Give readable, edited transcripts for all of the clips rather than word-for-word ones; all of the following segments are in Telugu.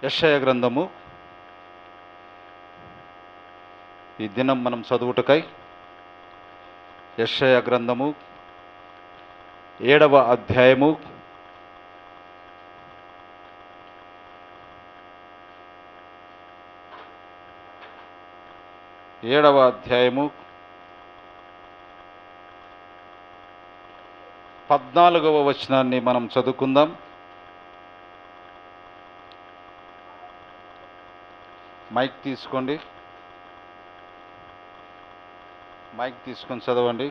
యెషయా గ్రంథము ఈ దినం మనం చదువుటకై యెషయా గ్రంథము 7వ అధ్యాయము 14వ వచనాన్ని మనం చదువుకుందాం. మైక్ తీసుకొని చదవండి.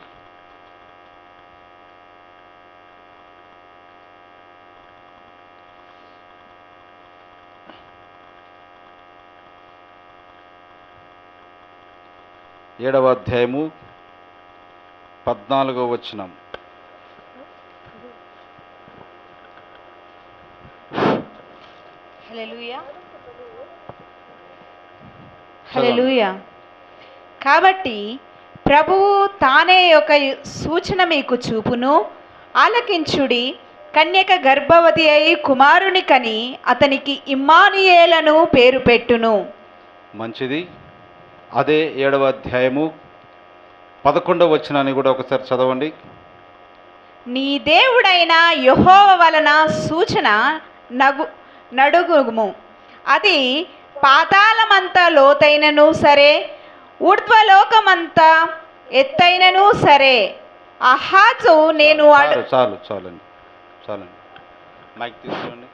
ఏడవ అధ్యాయము 14వ వచనం. హల్లెలూయా. కాబట్టి ప్రభువు తానే ఒక సూచన మీకు చూపును, ఆలకించుడి. కన్యక గర్భవతి అయి కుమారుని కని అతనికి ఇమ్మానుయేలను పేరు పెట్టును. మంచిది. అదే 7వ అధ్యాయము 11వ వచనాన్ని కూడా ఒకసారి చదవండి. నీ దేవుడైన యెహోవా వలన సూచన నడుగుము. అది పాతాళమంత లోతైనను సరే, ఊర్ధ్వలోకమంత ఎత్తైనను సరే. అహాజు నేను చాలండి మైక్ తీసుకోండి.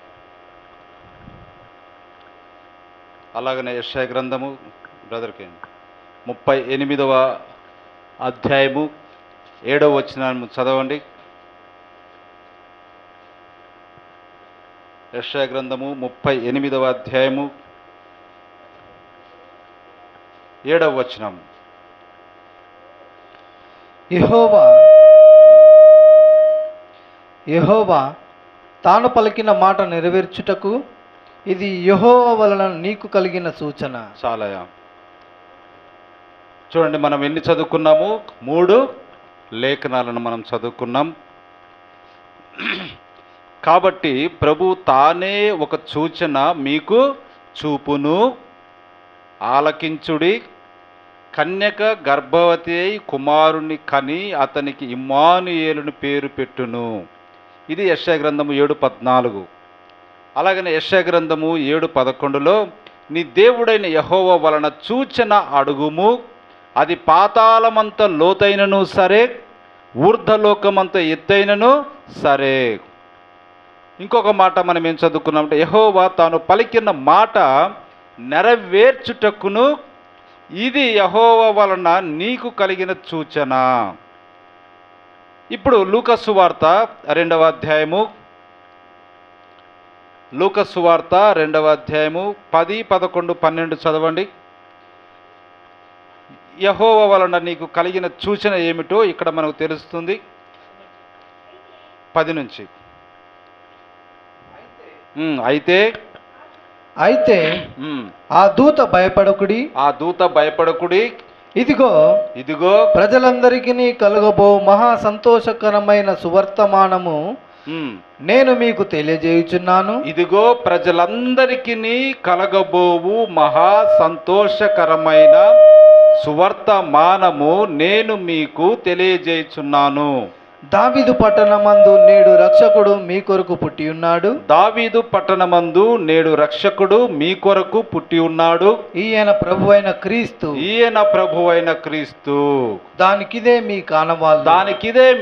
అలాగనే యెషయా గ్రంథము బ్రదర్కి 38వ అధ్యాయము 7వ వచనాన్ని చదవండి. యెషయా గ్రంథము 38వ అధ్యాయము 7వ వచనం. యెహోవా తాను పలికిన మాట నెరవేర్చుటకు ఇది యెహోవా వలన నీకు కలిగిన సూచన. చాలయా. చూడండి, మనం ఎన్ని చదువుకున్నాము? 3 లేఖనాలను మనం చదువుకున్నాం. కాబట్టి ప్రభు తానే ఒక సూచన మీకు చూపును, ఆలకించుడి. కన్యక గర్భవతి అయి కుమారుని కని అతనికి ఇమ్మానుయేలుని పేరు పెట్టును. ఇది యెషయా గ్రంథము 7:14. అలాగనే యెషయా గ్రంథము 7:11లో నీ దేవుడైన యెహోవా వలన సూచన అడుగుము. అది పాతాళమంత లోతైనను సరే, ఊర్ధ్వలోకమంత ఎత్తైనను సరే. ఇంకొక మాట మనం ఏం చదువుకున్నామంటే, యెహోవా తాను పలికిన మాట నెరవేర్చుటకును ఇది యెహోవా వలన నీకు కలిగిన సూచన. ఇప్పుడు లూకా సువార్త 2వ అధ్యాయము 10, 11, 12 చదవండి. యెహోవా వలన నీకు కలిగిన సూచన ఏమిటో ఇక్కడ మనకు తెలుస్తుంది. 10 నుంచి. అయితే ఆ దూత భయపడకుడి, ఇదిగో ప్రజలందరికీ కలుగబో మహా సంతోషకరమైన సువర్తమానము నేను మీకు తెలియజేయుచున్నాను. ఇదిగో ప్రజలందరికీ కలగబోవు మహా సంతోషకరమైన సువర్తమానము నేను మీకు తెలియజేయుచున్నాను. దావీదు పట్టణమందు నేడు రక్షకుడు మీ కొరకు పుట్టి ఉన్నాడు. దావీదు పట్టణమందు నేడు రక్షకుడు మీ కొరకు పుట్టి ఉన్నాడు. ఈయన ప్రభువైన క్రీస్తు. దానికిదే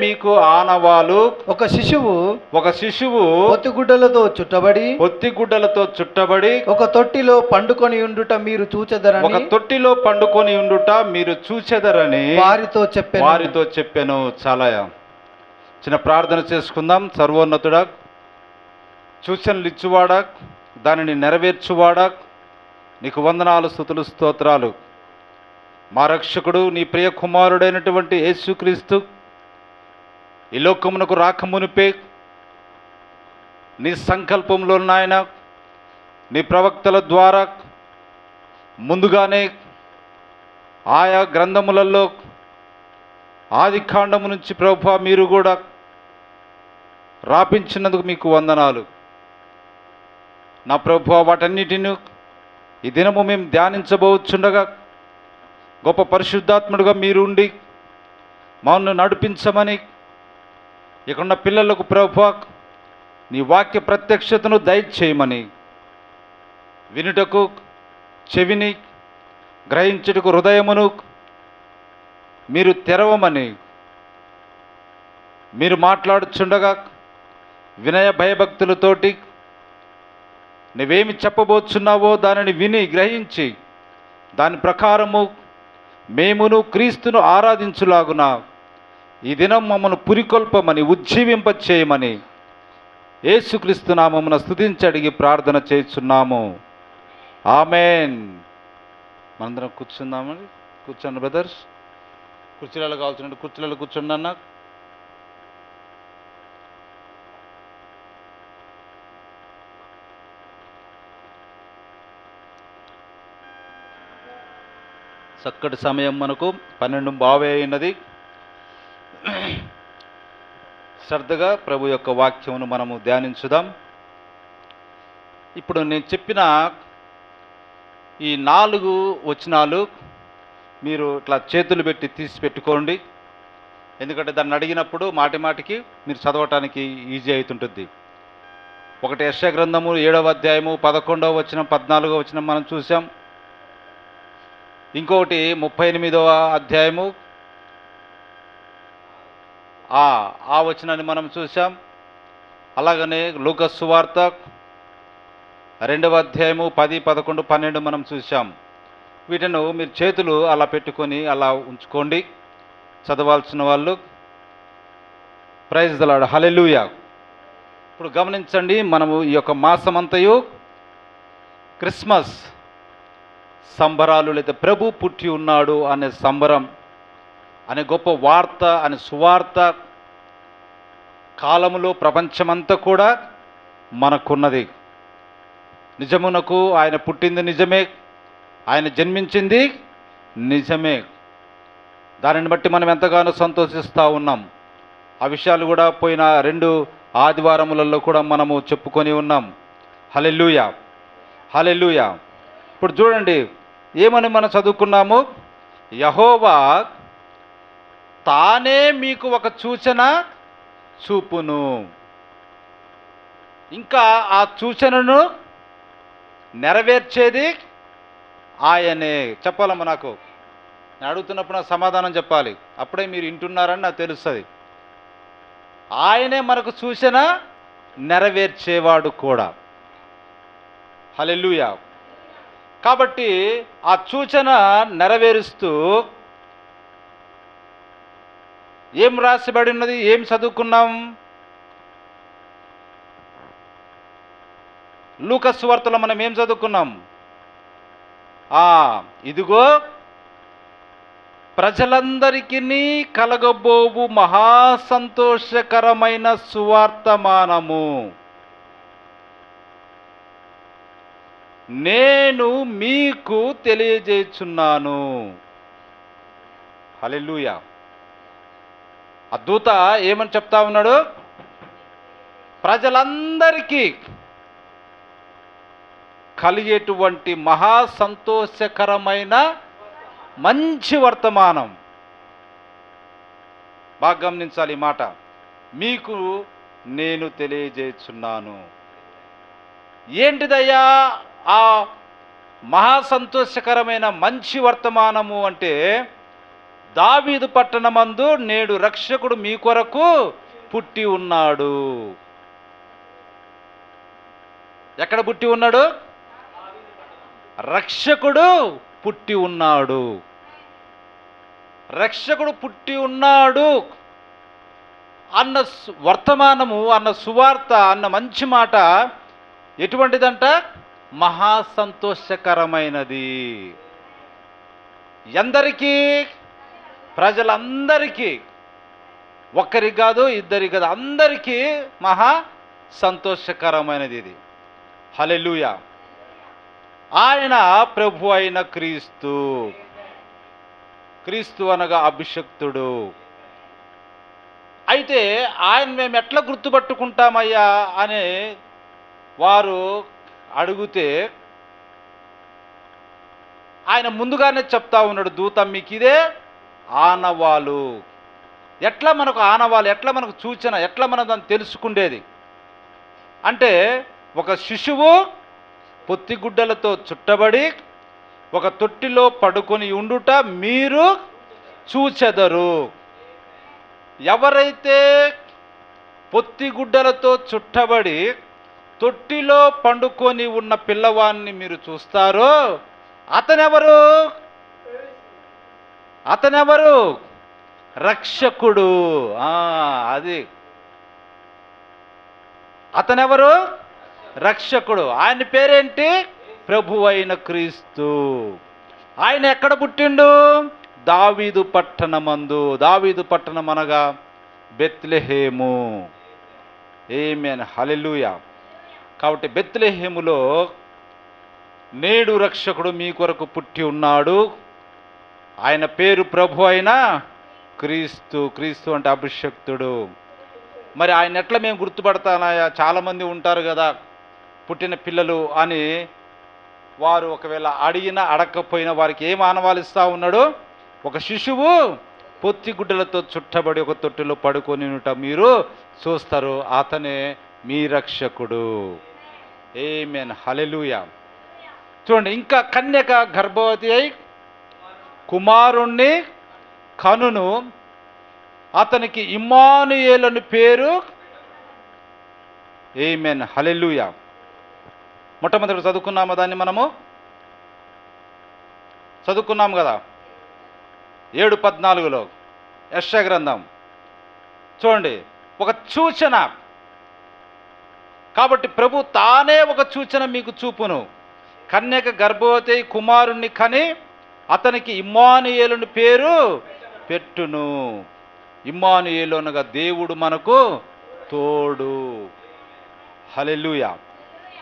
మీకు ఆనవాలు. ఒక శిశువు పొత్తిగుడ్డలతో చుట్టబడి ఒక తొట్టిలో పండుకొని ఉండుట మీరు చూచెదరని వారితో చెప్పెను. చాలా చిన్న ప్రార్థన చేసుకుందాం. సర్వోన్నతుడా, సూచనలు ఇచ్చువాడా, దానిని నెరవేర్చువాడా, నీకు వందనాలు, స్తుతులు, స్తోత్రాలు. మా రక్షకుడు నీ ప్రియ కుమారుడైనటువంటి యేసుక్రీస్తు ఈ లోకమునకు రాకమునిపే నీ సంకల్పంలో నాయన నీ ప్రవక్తల ద్వారా ముందుగానే ఆయా గ్రంథములలో ఆది కాండము నుంచి ప్రభువా మీరు కూడా రాపించినందుకు మీకు వందనాలు. నా ప్రభువా, వాటన్నిటిని ఈ దినము మేము ధ్యానించబోచుండగా గొప్ప పరిశుద్ధాత్ముడుగా మీరుండి మమ్మల్ని నడిపించమని, ఇక్కడున్న పిల్లలకు ప్రభువా నీ వాక్య ప్రత్యక్షతను దయచేయమని, వినుటకు చెవిని, గ్రహించుటకు హృదయమును మీరు తెరవమని, మీరు మాట్లాడుచుండగా వినయ భయభక్తులతోటి నువ్వేమి చెప్పబోతున్నావో దానిని విని గ్రహించి దాని ప్రకారము మేమును క్రీస్తును ఆరాధించులాగున ఈ దినం మమ్మల్ని పురికొల్పమని, ఉజ్జీవింపచేయమని యేసుక్రీస్తు నామమున స్తుతించి అడిగి ప్రార్థన చేస్తున్నాము. ఆమెన్. మనందరం కూర్చుందామని. కూర్చోండి బ్రదర్స్. కుర్చీలలో కావాల్సిన కుర్చీలలో కూర్చోండి అన్న. చక్కటి సమయం మనకు 12:50 అయినది. శ్రద్ధగా ప్రభు యొక్క వాక్యమును మనము ధ్యానించుదాం. ఇప్పుడు నేను చెప్పిన ఈ 4 వచనాలు మీరు ఇట్లా చేతులు పెట్టి తీసి పెట్టుకోండి. ఎందుకంటే దాన్ని అడిగినప్పుడు మాటి మాటికి మీరు చదవటానికి ఈజీ అవుతుంటుంది. ఒకటి యెషయా గ్రంథము 7వ అధ్యాయము 11వ వచనం 14వ వచనం మనం చూసాం. ఇంకొకటి 38వ అధ్యాయము ఆ వచనాన్ని మనం చూసాం. అలాగనే లూకా సువార్త 2వ అధ్యాయము 10, 11, 12 మనం చూసాం. వీటిని మీరు చేతులు అలా పెట్టుకొని అలా ఉంచుకోండి. చదవాల్సిన వాళ్ళు. Praise the Lord. హల్లెలూయా. ఇప్పుడు గమనించండి, మనము ఈ యొక్క మాసమంతయు క్రిస్మస్ సంబరాలు లేదా ప్రభు పుట్టి ఉన్నాడు అనే సంబరం అనే గొప్ప వార్త అనే సువార్త కాలములో ప్రపంచమంతా కూడా మనకున్నది. నిజమునకు ఆయన పుట్టింది నిజమే, ఆయన జన్మించింది నిజమే. దానిని బట్టి మనం ఎంతగానో సంతోషిస్తూ ఉన్నాం. ఆ విషయాలు కూడా పోయిన 2 ఆదివారములలో కూడా మనము చెప్పుకొని ఉన్నాం. హల్లెలూయా, హల్లెలూయా. ఇప్పుడు చూడండి ఏమని మనం చదువుకున్నాము. యెహోవా తానే మీకు ఒక సూచన చూపును. ఇంకా ఆ సూచనను నెరవేర్చేది ఆయనే. చెప్పాలమ్మా, నాకు నేను అడుగుతున్నప్పుడు నాకు సమాధానం చెప్పాలి. అప్పుడే మీరు వింటున్నారని నాకు తెలుస్తుంది. ఆయనే మనకు సూచన నెరవేర్చేవాడు కూడా. హల్లెలూయా. కాబట్టి ఆ సూచన నెరవేరుస్తూ ఏం రాసిబడి ఉన్నది, ఏం చదువుకున్నాం? లూకా సువార్తలో మనం ఏం చదువుకున్నాం? ఇదిగో ప్రజలందరికీ కలగబోవు మహాసంతోషకరమైన సువార్తమానము నేను మీకు తెలియజేస్తున్నాను. హల్లెలూయా. ఆ దూత ఏమని చెప్తా ఉన్నాడు? ప్రజలందరికీ కలిగేటువంటి మహాసంతోషకరమైన మంచి వర్తమానం. బాగా గమనించాలి ఈ మాట. మీకు నేను తెలియజేస్తున్నాను. ఏంటిదయ్యా ఆ మహాసంతోషకరమైన మంచి వర్తమానము అంటే, దావీదు పట్టణమందు నేడు రక్షకుడు మీ కొరకు పుట్టి ఉన్నాడు. ఎక్కడ పుట్టి ఉన్నాడు? రక్షకుడు పుట్టి ఉన్నాడు. రక్షకుడు పుట్టి ఉన్నాడు అన్న వర్తమానము, అన్న సువార్త, అన్న మంచి మాట ఎటువంటిదంట? మహాసంతోషకరమైనది. ఎందరికీ? ప్రజలందరికీ. ఒక్కరికి కాదు, ఇద్దరికి కాదు, అందరికీ మహా సంతోషకరమైనది ఇది. హల్లెలూయా. ఆయన ప్రభు అయిన క్రీస్తు. క్రీస్తు అనగా అభిషక్తుడు. అయితే ఆయన మేము ఎట్లా గుర్తుపట్టుకుంటామయ్యా అని వారు అడిగితే ఆయన ముందుగానే చెప్తా ఉన్నాడు, దూత మీకు ఇదే ఆనవాలు. ఎట్లా మనకు ఆనవాలు, ఎట్లా మనకు సూచన, ఎట్లా మనం దాన్ని తెలుసుకుండేది అంటే, ఒక శిశువు పొత్తిగుడ్డలతో చుట్టబడి ఒక తొట్టిలో పడుకొని ఉండుట మీరు చూచెదరు. ఎవరైతే పొత్తిగుడ్డలతో చుట్టబడి తొట్టిలో పండుకొని ఉన్న పిల్లవాడిని మీరు చూస్తారో అతనెవరు? రక్షకుడు. అది అతనెవరు? రక్షకుడు. ఆయన పేరేంటి? ప్రభు అయిన క్రీస్తు. ఆయన ఎక్కడ పుట్టిండు? దావీదు పట్టణమందు. దావీదు పట్టణం అనగా బెత్లెహేము. ఆమేన్, హల్లెలూయా. కాబట్టి బెత్లెహేములో నేడు రక్షకుడు మీ కొరకు పుట్టి ఉన్నాడు. ఆయన పేరు ప్రభు అయిన క్రీస్తు. క్రీస్తు అంటే అభిషక్తుడు. మరి ఆయన ఎట్లా మేము గుర్తుపడతానాయా? చాలామంది ఉంటారు కదా పుట్టిన పిల్లలు అని, వారు ఒకవేళ అడిగినా అడగకపోయినా వారికి ఏం ఆనవాలు ఇస్తూ ఉన్నాడు? ఒక శిశువు పొత్తిగుడ్డలతో చుట్టబడి ఒక తొట్టిలో పడుకొని మీరు చూస్తారు, అతనే మీ రక్షకుడు. ఆమేన్, హల్లెలూయా. చూడండి, ఇంకా కన్యక గర్భవతి అయి కుమారుణ్ణి కనును, అతనికి ఇమ్మానుయేలు పేరు. ఆమేన్, హల్లెలూయా. మొట్టమొదటి చదువుకున్నామా దాన్ని? మనము చదువుకున్నాం కదా 7:14 యెషయా గ్రంథం. చూడండి, ఒక సూచన. కాబట్టి ప్రభు తానే ఒక సూచన మీకు చూపును. కన్యక గర్భవతి కుమారుణ్ణి కని అతనికి ఇమ్మానుయేలు పేరు పెట్టును. ఇమ్మానుయేలు అనగా దేవుడు మనకు తోడు. హల్లెలూయా.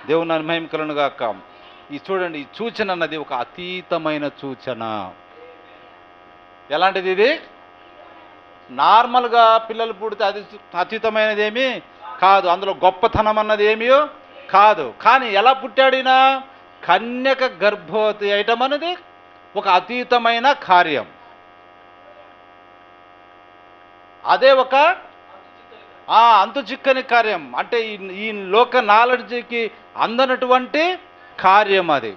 దేవుని మహిమ కలుగును గాక. ఈ చూడండి, ఈ సూచన అన్నది ఒక అతీతమైన సూచన. ఎలాంటిది ఇది? నార్మల్గా పిల్లలు పుడితే అది అతీతమైనది ఏమీ కాదు, అందులో గొప్పతనం అన్నది ఏమీ కాదు. కానీ ఎలా పుట్టాడినా కన్యక గర్భవతి అయటం అనేది ఒక అతీతమైన కార్యం. అదే ఒక అంతు చిక్కని కార్యం. అంటే ఈ లోక నాలెడ్జ్కి అందనటువంటి కార్యం అది.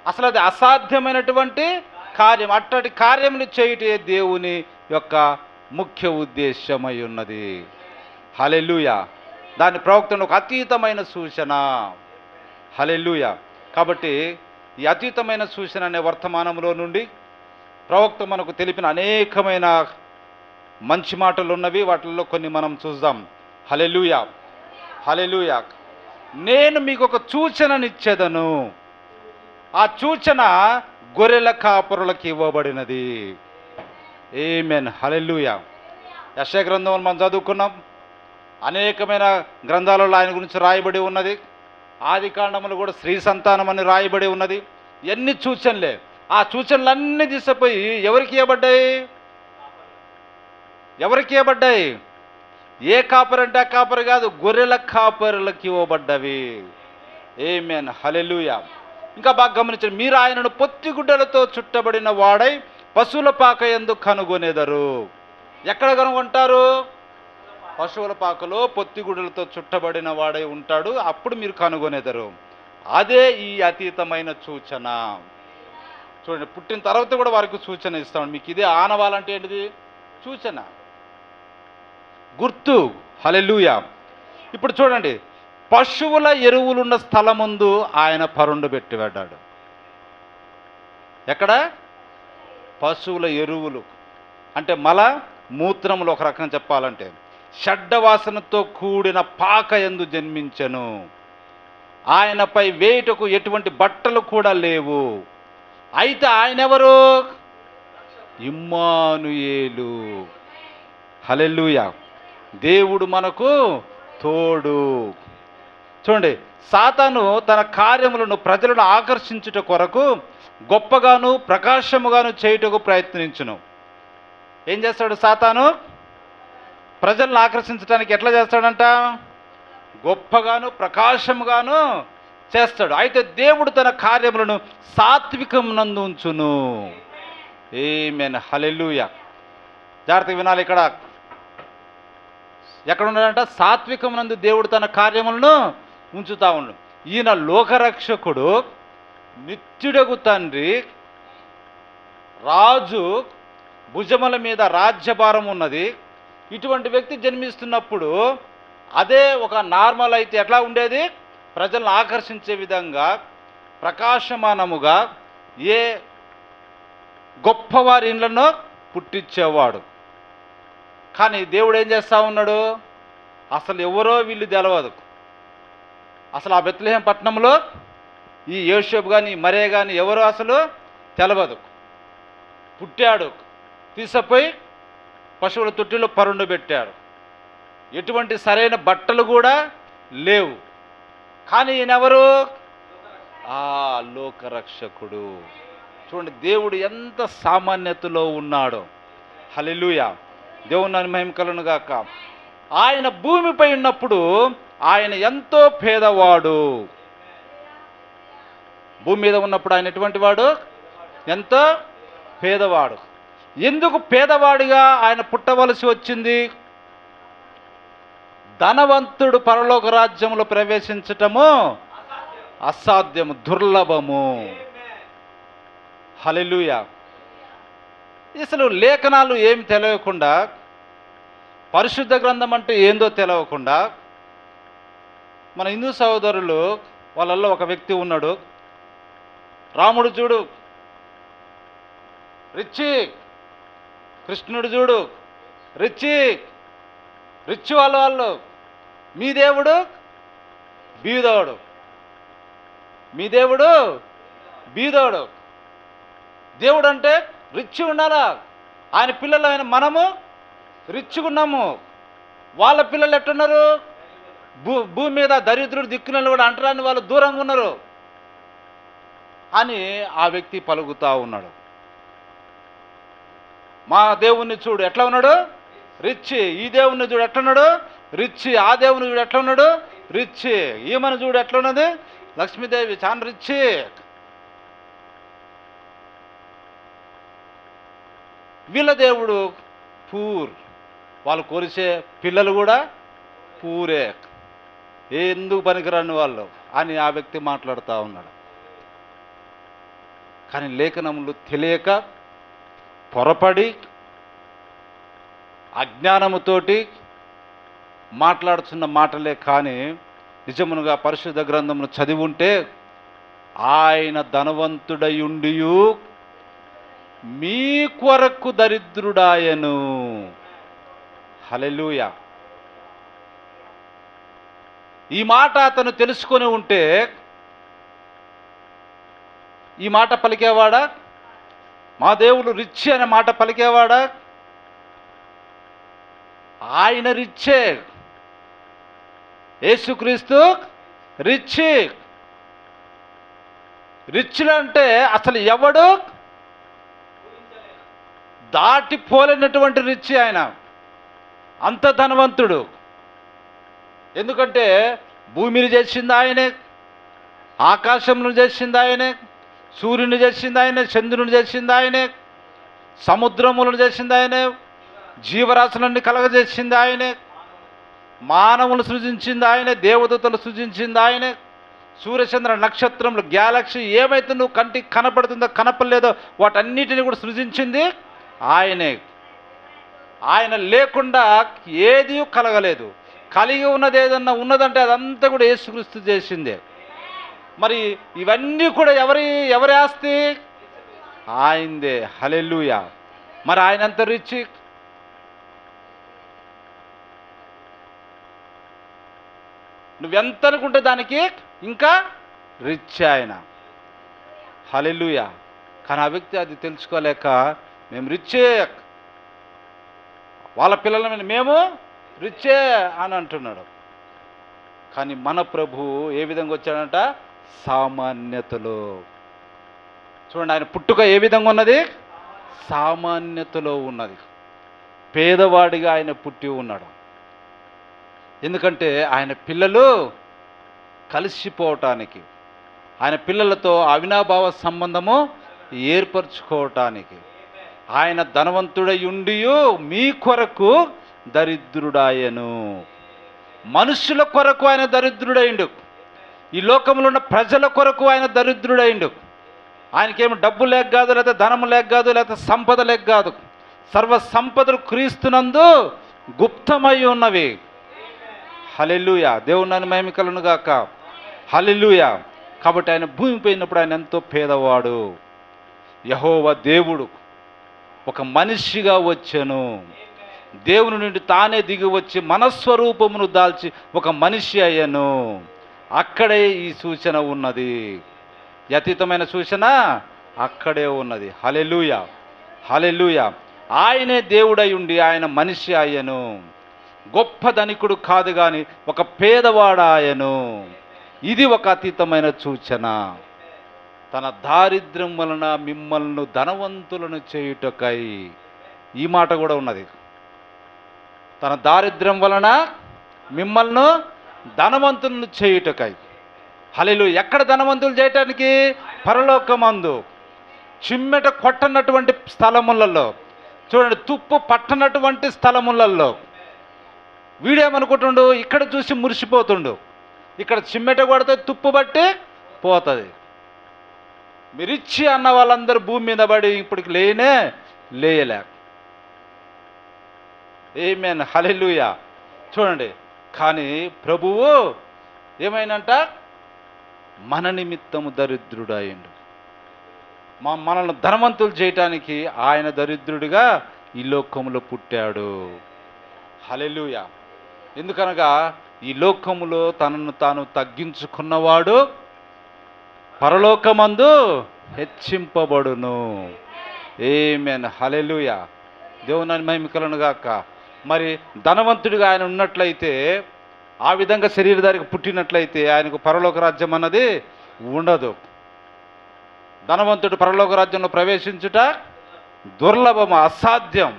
అసలు అది అసాధ్యమైనటువంటి కార్యం. అట్టటి కార్యములు చేయుటే దేవుని యొక్క ముఖ్య ఉద్దేశమై ఉన్నది. హల్లెలూయా. దాని ప్రవక్తను ఒక అతీతమైన సూచన. హల్లెలూయా. కాబట్టి ఈ అతీతమైన సూచన అనే వర్తమానంలో నుండి ప్రవక్త మనకు తెలిపిన అనేకమైన మంచి మాటలు ఉన్నవి. వాటిల్లో కొన్ని మనం చూద్దాం. హల్లెలూయా, హల్లెలూయా. నేను మీకు ఒక సూచననిచ్చేదను, ఆ సూచన గొర్రెల కాపరులకు ఇవ్వబడినది. ఆమేన్, హల్లెలూయా. యెషయా గ్రంథం మనం చదువుకున్నాం. అనేకమైన గ్రంథాలలో ఆయన గురించి రాయబడి ఉన్నది. ఆది కాండములు కూడా స్త్రీ సంతానం అని రాయబడి ఉన్నది. ఎన్ని సూచనలే. ఆ సూచనలన్నీ తీసిపోయి ఎవరికి ఇవ్వబడ్డాయి? ఎవరికి ఇవ్వబడ్డాయి? ఏ కాపరి అంటే ఆ కాపరి కాదు, గొర్రెల కాపరులకు ఇవ్వబడ్డవి. ఆమేన్, హల్లెలూయా. ఇంకా బాగా గమనించండి, మీరు ఆయనను పొత్తిగుడ్డలతో చుట్టబడిన వాడై పశువుల పాక యందు కనుగొనేదరు. ఎక్కడ కనుగొంటారు? పశువుల పాకలో పొత్తిగుడ్డలతో చుట్టబడిన వాడై ఉంటాడు, అప్పుడు మీరు కనుగొనేదరు. అదే ఈ అతీతమైన సూచన. చూడండి, పుట్టిన తర్వాత కూడా వారికి సూచన ఇస్తాడు. మీకు ఇదే ఆనవాలంటే ఏంటిది? సూచన, గుర్తు. హల్లెలూయా. ఇప్పుడు చూడండి, పశువుల ఎరువులున్న స్థలముందు ఆయన పరుండు పెట్టిపెట్టాడు. ఎక్కడ? పశువుల ఎరువులు అంటే మల మూత్రములు. ఒక రకంగా చెప్పాలంటే షడ్డవాసనతో కూడిన పాక యందు జన్మించెను. ఆయనపై వేయుటకు ఎటువంటి బట్టలు కూడా లేవు. అయితే ఆయన ఎవరు? ఇమ్మానుయేలు. హల్లెలూయా. దేవుడు మనకు తోడు. చూడండి, సాతాను తన కార్యములను ప్రజలను ఆకర్షించుట కొరకు గొప్పగాను ప్రకాశముగాను చేయుటకు ప్రయత్నించును. ఏం చేస్తాడు సాతాను? ప్రజలను ఆకర్షించడానికి ఎట్లా చేస్తాడంట? గొప్పగాను ప్రకాశముగాను చేస్తాడు. అయితే దేవుడు తన కార్యములను సాత్వికం నందు ఉంచును. ఆమేన్, హల్లెలూయా. జాగ్రత్తగా వినాలి. ఇక్కడ ఎక్కడ ఉన్నాడంట? సాత్వికం నందు దేవుడు తన కార్యములను ఉంచుతా ఉండు. ఈయన లోకరక్షకుడు, నిత్యుడగు తండ్రి, రాజు, భుజముల మీద రాజ్యభారం ఉన్నది. ఇటువంటి వ్యక్తి జన్మిస్తున్నప్పుడు అదే ఒక నార్మల్ అయితే ఎట్లా ఉండేది? ప్రజలను ఆకర్షించే విధంగా ప్రకాశమానముగా ఏ గొప్పవారి ఇండ్లను పుట్టించేవాడు. కానీ దేవుడు ఏం చేస్తూ ఉన్నాడు? అసలు ఎవరో వీళ్ళు తెలవదు. అసలు ఆ బెత్లెహేం పట్టణంలో ఈ యోసేపు కానీ మరే కానీ ఎవరో అసలు తెలవదు. పుట్టాడు, తీసుకుపోయి పశువుల తొట్టిలో పరుండబెట్టాడు. ఎటువంటి సరైన బట్టలు కూడా లేవు. కానీ ఈయనెవరు? ఆ లోకరక్షకుడు. చూడండి దేవుడు ఎంత సామాన్యతలో ఉన్నాడో. హల్లెలూయా. దేవుని మహిమ కలుగును గాక. ఆయన భూమిపై ఉన్నప్పుడు ఆయన ఎంతో పేదవాడు. భూమి మీద ఉన్నప్పుడు ఆయన ఎటువంటి వాడు? ఎంతో పేదవాడు. ఎందుకు పేదవాడిగా ఆయన పుట్టవలసి వచ్చింది? ధనవంతుడు పరలోక రాజ్యంలో ప్రవేశించటము అసాధ్యము, దుర్లభము. హల్లెలూయా. అసలు లేఖనాలు ఏమి తెలియకుండా, పరిశుద్ధ గ్రంథం అంటే ఏందో తెలియకుండా, మన హిందూ సహోదరులు వాళ్ళల్లో ఒక వ్యక్తి ఉన్నాడు. రాముడు చూడు రిచ్చి, కృష్ణుడు చూడు రిచ్చి, రిచ్ వాళ్ళు. మీ దేవుడు బీదోడు, మీ దేవుడు బీదోడు. దేవుడు అంటే రిచ్ ఉండాలా. ఆయన పిల్లలు ఆయన మనము రిచ్గా ఉన్నాము. వాళ్ళ పిల్లలు ఎట్టున్నారు? భూమి మీద దరిద్రుడు దిక్కునలు కూడా అంటరాని వాళ్ళు దూరంగా ఉన్నారు అని ఆ వ్యక్తి పలుకుతా ఉన్నాడు. మా దేవుణ్ణి చూడు ఎట్లా ఉన్నాడు? రిచ్. ఈ దేవుణ్ణి చూడు ఎట్లా ఉన్నాడు? రిచ్. ఆ దేవుని చూడు ఎట్లా ఉన్నాడు? రిచ్. ఈమెను చూడు ఎట్లా ఉన్నది? లక్ష్మీదేవి చాలా రిచ్. వీళ్ళ దేవుడు పూర్. వాళ్ళు కొలిసే పిల్లలు కూడా పూరే, ఎందుకు పనికిరాని వాళ్ళు అని ఆ వ్యక్తి మాట్లాడుతూ ఉన్నాడు. కానీ లేఖనములు తెలియక పొరపడి అజ్ఞానముతోటి మాట్లాడుతున్న మాటలే. కానీ నిజమునుగా పరిశుద్ధ గ్రంథమును చదివి ఉంటే ఆయన ధనవంతుడయుండియు మీ కొరకు దరిద్రుడాయను. హల్లెలూయా. ఈ మాట అతను తెలుసుకొని ఉంటే ఈ మాట పలికేవాడా? మా దేవుడు రిచ్ అనే మాట పలికేవాడా? ఆయన రిచ్చే. యేసుక్రీస్తు రిచ్. రిచ్లు అంటే అసలు ఎవడు దాటిపోలేనటువంటి రిచ్ ఆయన. అంత ధనవంతుడు. ఎందుకంటే భూమిని చేసింది ఆయనే, ఆకాశంను చేసింది ఆయనే, సూర్యుని చేసింది ఆయనే, చంద్రుని చేసింది ఆయనే, సముద్రములను చేసింది ఆయనే, జీవరాశులన్నీ కలగజేసింది ఆయనే, మానవులు సృజించింది ఆయనే, దేవదూతలు సృజించింది ఆయనే, సూర్యచంద్ర నక్షత్రములు గ్యాలక్సీ ఏమైతే నువ్వు కంటికి కనపడుతుందో కనపడలేదో వాటన్నిటిని కూడా సృజించింది ఆయనే. ఆయన లేకుండా ఏది కలగలేదు. కలిగి ఉన్నది ఏదన్నా ఉన్నదంటే అదంతా కూడా యేసుక్రీస్తు చేసిందే. మరి ఇవన్నీ కూడా ఎవరి ఆస్తి? ఆయనదే. హల్లెలూయా. మరి ఆయన ఎంత రిచ్. నువ్వెంత అనుకుంటే దానికి ఇంకా రిచ్ ఆయన. హల్లెలూయా. కానీ ఆ వ్యక్తి అది తెలుసుకోలేక మేము రిచ్చే, వాళ్ళ పిల్లల మీద మేము రిచ్చే అని అంటున్నాడు. కానీ మన ప్రభు ఏ విధంగా వచ్చాడంట? సామాన్యతలో. చూడండి ఆయన పుట్టుక ఏ విధంగా ఉన్నది? సామాన్యతలో ఉన్నది. పేదవాడిగా ఆయన పుట్టి ఉన్నాడు. ఎందుకంటే ఆయన పిల్లలు కలిసిపోవటానికి, ఆయన పిల్లలతో అవినాభావ సంబంధము ఏర్పరచుకోవటానికి. ఆయన ధనవంతుడై ఉండియు మీ కొరకు దరిద్రుడాయను. మనుషుల కొరకు ఆయన దరిద్రుడైండు. ఈ లోకంలో ఉన్న ప్రజల కొరకు ఆయన దరిద్రుడైండు. ఆయనకేమి డబ్బు లేక కాదు, లేకపోతే ధనము లేక కాదు, లేకపోతే సంపద లేక కాదు. సర్వ సంపదలు క్రీస్తునందు గుప్తమై ఉన్నవి. హల్లెలూయా. దేవుని మహిమ కలుగును గాక. హల్లెలూయా. కాబట్టి ఆయన భూమి పోయినప్పుడు ఆయన ఎంతో పేదవాడు. యెహోవా దేవుడు ఒక మనిషిగా వచ్చెను. దేవుని నుండి తానే దిగి వచ్చి మనస్వరూపమును దాల్చి ఒక మనిషి అయ్యను. అక్కడే ఈ సూచన ఉన్నది. అతీతమైన సూచన అక్కడే ఉన్నది. హల్లెలూయా. హల్లెలూయా. ఆయనే దేవుడై ఉండి ఆయన మనిషి అయ్యను. గొప్ప ధనికుడు కాదు కానీ ఒక పేదవాడాయను. ఇది ఒక అతీతమైన సూచన. తన దారిద్ర్యం వలన మిమ్మల్ని ధనవంతులను చేయుటకై. ఈ మాట కూడా ఉన్నది. తన దారిద్ర్యం వలన మిమ్మల్ని ధనవంతులను చేయుటకై. హల్లెలూయా. ఎక్కడ ధనవంతులు చేయటానికి? పరలోకమందు. చిమ్మెట కొట్టనటువంటి స్థలములలో, చూడండి, తుప్పు పట్టనటువంటి స్థలములలో. వీడేమనుకుంటుండు, ఇక్కడ చూసి మురిసిపోతుండు. ఇక్కడ చిమ్మెట కొడితే తుప్పు బట్టి పోతుంది. మీరిచ్చి అన్న వాళ్ళందరూ భూమి మీద పడి ఇప్పటికి లేయలేక. ఆమేన్. హల్లెలూయా. చూడండి, కానీ ప్రభువు ఏమైనంట, మన నిమిత్తము దరిద్రుడయ్యిండు. మనల్ని ధనవంతులు చేయటానికి ఆయన దరిద్రుడిగా ఈ లోకములో పుట్టాడు. హల్లెలూయా. ఎందుకనగా ఈ లోకములో తనను తాను తగ్గించుకున్నవాడు పరలోకమందు హెచ్చింపబడును. ఆమేన్. హల్లెలూయా. దేవుని మహిమ కలుగును గాక. మరి ధనవంతుడిగా ఆయన ఉన్నట్లయితే, ఆ విధంగా శరీరధారికి పుట్టినట్లయితే ఆయనకు పరలోక రాజ్యం అన్నది ఉండదు. ధనవంతుడు పరలోక రాజ్యంలో ప్రవేశించుట దుర్లభము, అసాధ్యం.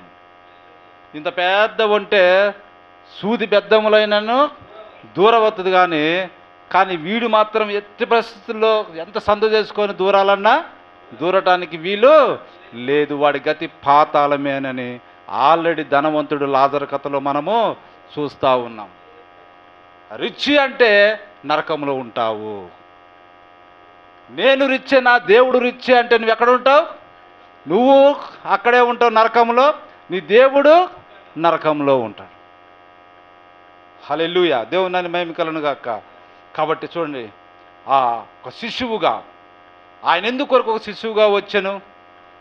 ఇంత పెద్ద ఉంటే సూది బెద్దములైనను దూరవద్దు. కానీ వీడు మాత్రం ఎట్టి పరిస్థితుల్లో ఎంత సందు చేసుకొని దూరాలన్నా దూరటానికి వీలు లేదు. వాడి గతి పాతాళమేనని ఆల్రెడీ ధనవంతుడు లాజరు కథలో మనము చూస్తూ ఉన్నాం. రిచి అంటే నరకంలో ఉంటావు. నేను రిచ్చే, నా దేవుడు రిచ్చే అంటే నువ్వు ఎక్కడ ఉంటావు? నువ్వు అక్కడే ఉంటావు నరకంలో. నీ దేవుడు నరకంలో ఉంటాడు. హల్లెలూయా. దేవుని మహిమ కలుగును గాక. కాబట్టి చూడండి, ఒక శిశువుగా ఆయన ఎందుకొరకు ఒక శిశువుగా వచ్చెను?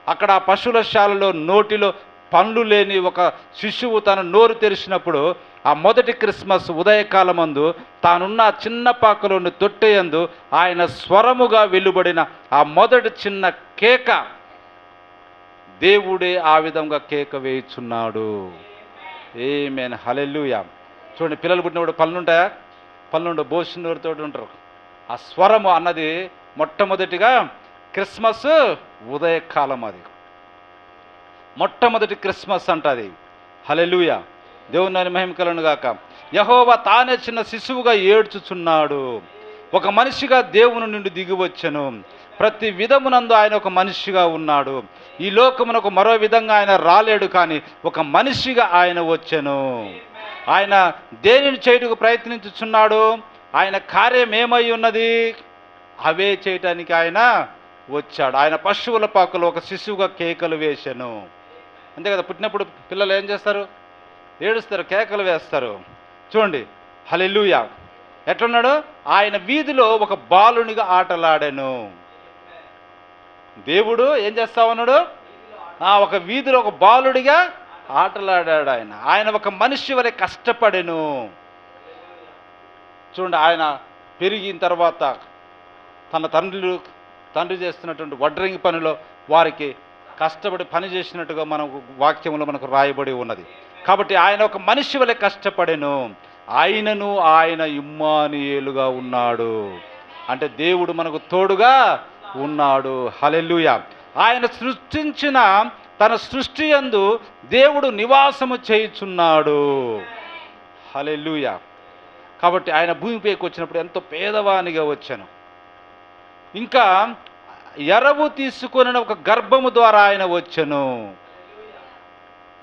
అక్కడ ఆ పశువుల శాలలో నోటిలో పండ్లు లేని ఒక శిశువు తన నోరు తెరిచినప్పుడు, ఆ మొదటి క్రిస్మస్ ఉదయకాలమందు తానున్న చిన్న పాకలోని తొట్టెయందు ఆయన స్వరముగా వెలువడిన ఆ మొదటి చిన్న కేక, దేవుడే ఆ విధంగా కేక వేయుచున్నాడు. ఆమేన్. హల్లెలూయా. చూడండి, పిల్లలు పుట్టినప్పుడు పళ్ళుంటాయా? పళ్ళుండవు, బోసినోరితో ఉంటారు. ఆ స్వరము అన్నది మొట్టమొదటిగా క్రిస్మస్ ఉదయకాలం. అది మొట్టమొదటి క్రిస్మస్ అంటది. హల్లెలూయా. దేవుని మహిమ కలుగును గాక. యెహోవా తానే చిన్న శిశువుగా ఏడ్చుచున్నాడు. ఒక మనిషిగా దేవుని నుండి దిగి వచ్చెను. ప్రతి విధమునందు ఆయన ఒక మనిషిగా ఉన్నాడు. ఈ లోకమునకు మరో విధంగా ఆయన రాలేడు, కానీ ఒక మనిషిగా ఆయన వచ్చెను. ఆయన దేనిని చేయుటకు ప్రయత్నించుచున్నాడు? ఆయన కార్యం ఏమై ఉన్నది? అవే చేయటానికి ఆయన వచ్చాడు. ఆయన పశువుల పాకలో ఒక శిశువుగా కేకలు వేశాను. అంతే కదా, పుట్టినప్పుడు పిల్లలు ఏం చేస్తారు? ఏడుస్తారు, కేకలు వేస్తారు. చూడండి, హల్లెలూయా. ఎట్లున్నాడు? ఆయన వీధిలో ఒక బాలునిగా ఆటలాడాను. దేవుడు ఏం చేస్తా ఉన్నాడు? ఒక వీధిలో ఒక బాలుడిగా ఆటలాడాడు. ఆయన ఒక మనిషి వలె కష్టపడెను. చూడండి, ఆయన పెరిగిన తర్వాత తన తండ్రి చేస్తున్నటువంటి వడ్రంగి పనిలో వారికి కష్టపడి పని చేసినట్టుగా మనకు వాక్యంలో మనకు రాయబడి ఉన్నది. కాబట్టి ఆయన ఒక మనిషి వలె కష్టపడెను. ఆయనను ఆయన ఇమ్మానుయేలుగా ఉన్నాడు. అంటే దేవుడు మనకు తోడుగా ఉన్నాడు. హల్లెలూయా. ఆయన సృష్టించిన తన సృష్టి యందు దేవుడు నివాసము చేయుచున్నాడు. హల్లెలూయా. కాబట్టి ఆయన భూమిపైకి వచ్చినప్పుడు ఎంతో పేదవానిగా వచ్చాను. ఇంకా ఎరవు తీసుకొని ఒక గర్భము ద్వారా ఆయన వచ్చెను.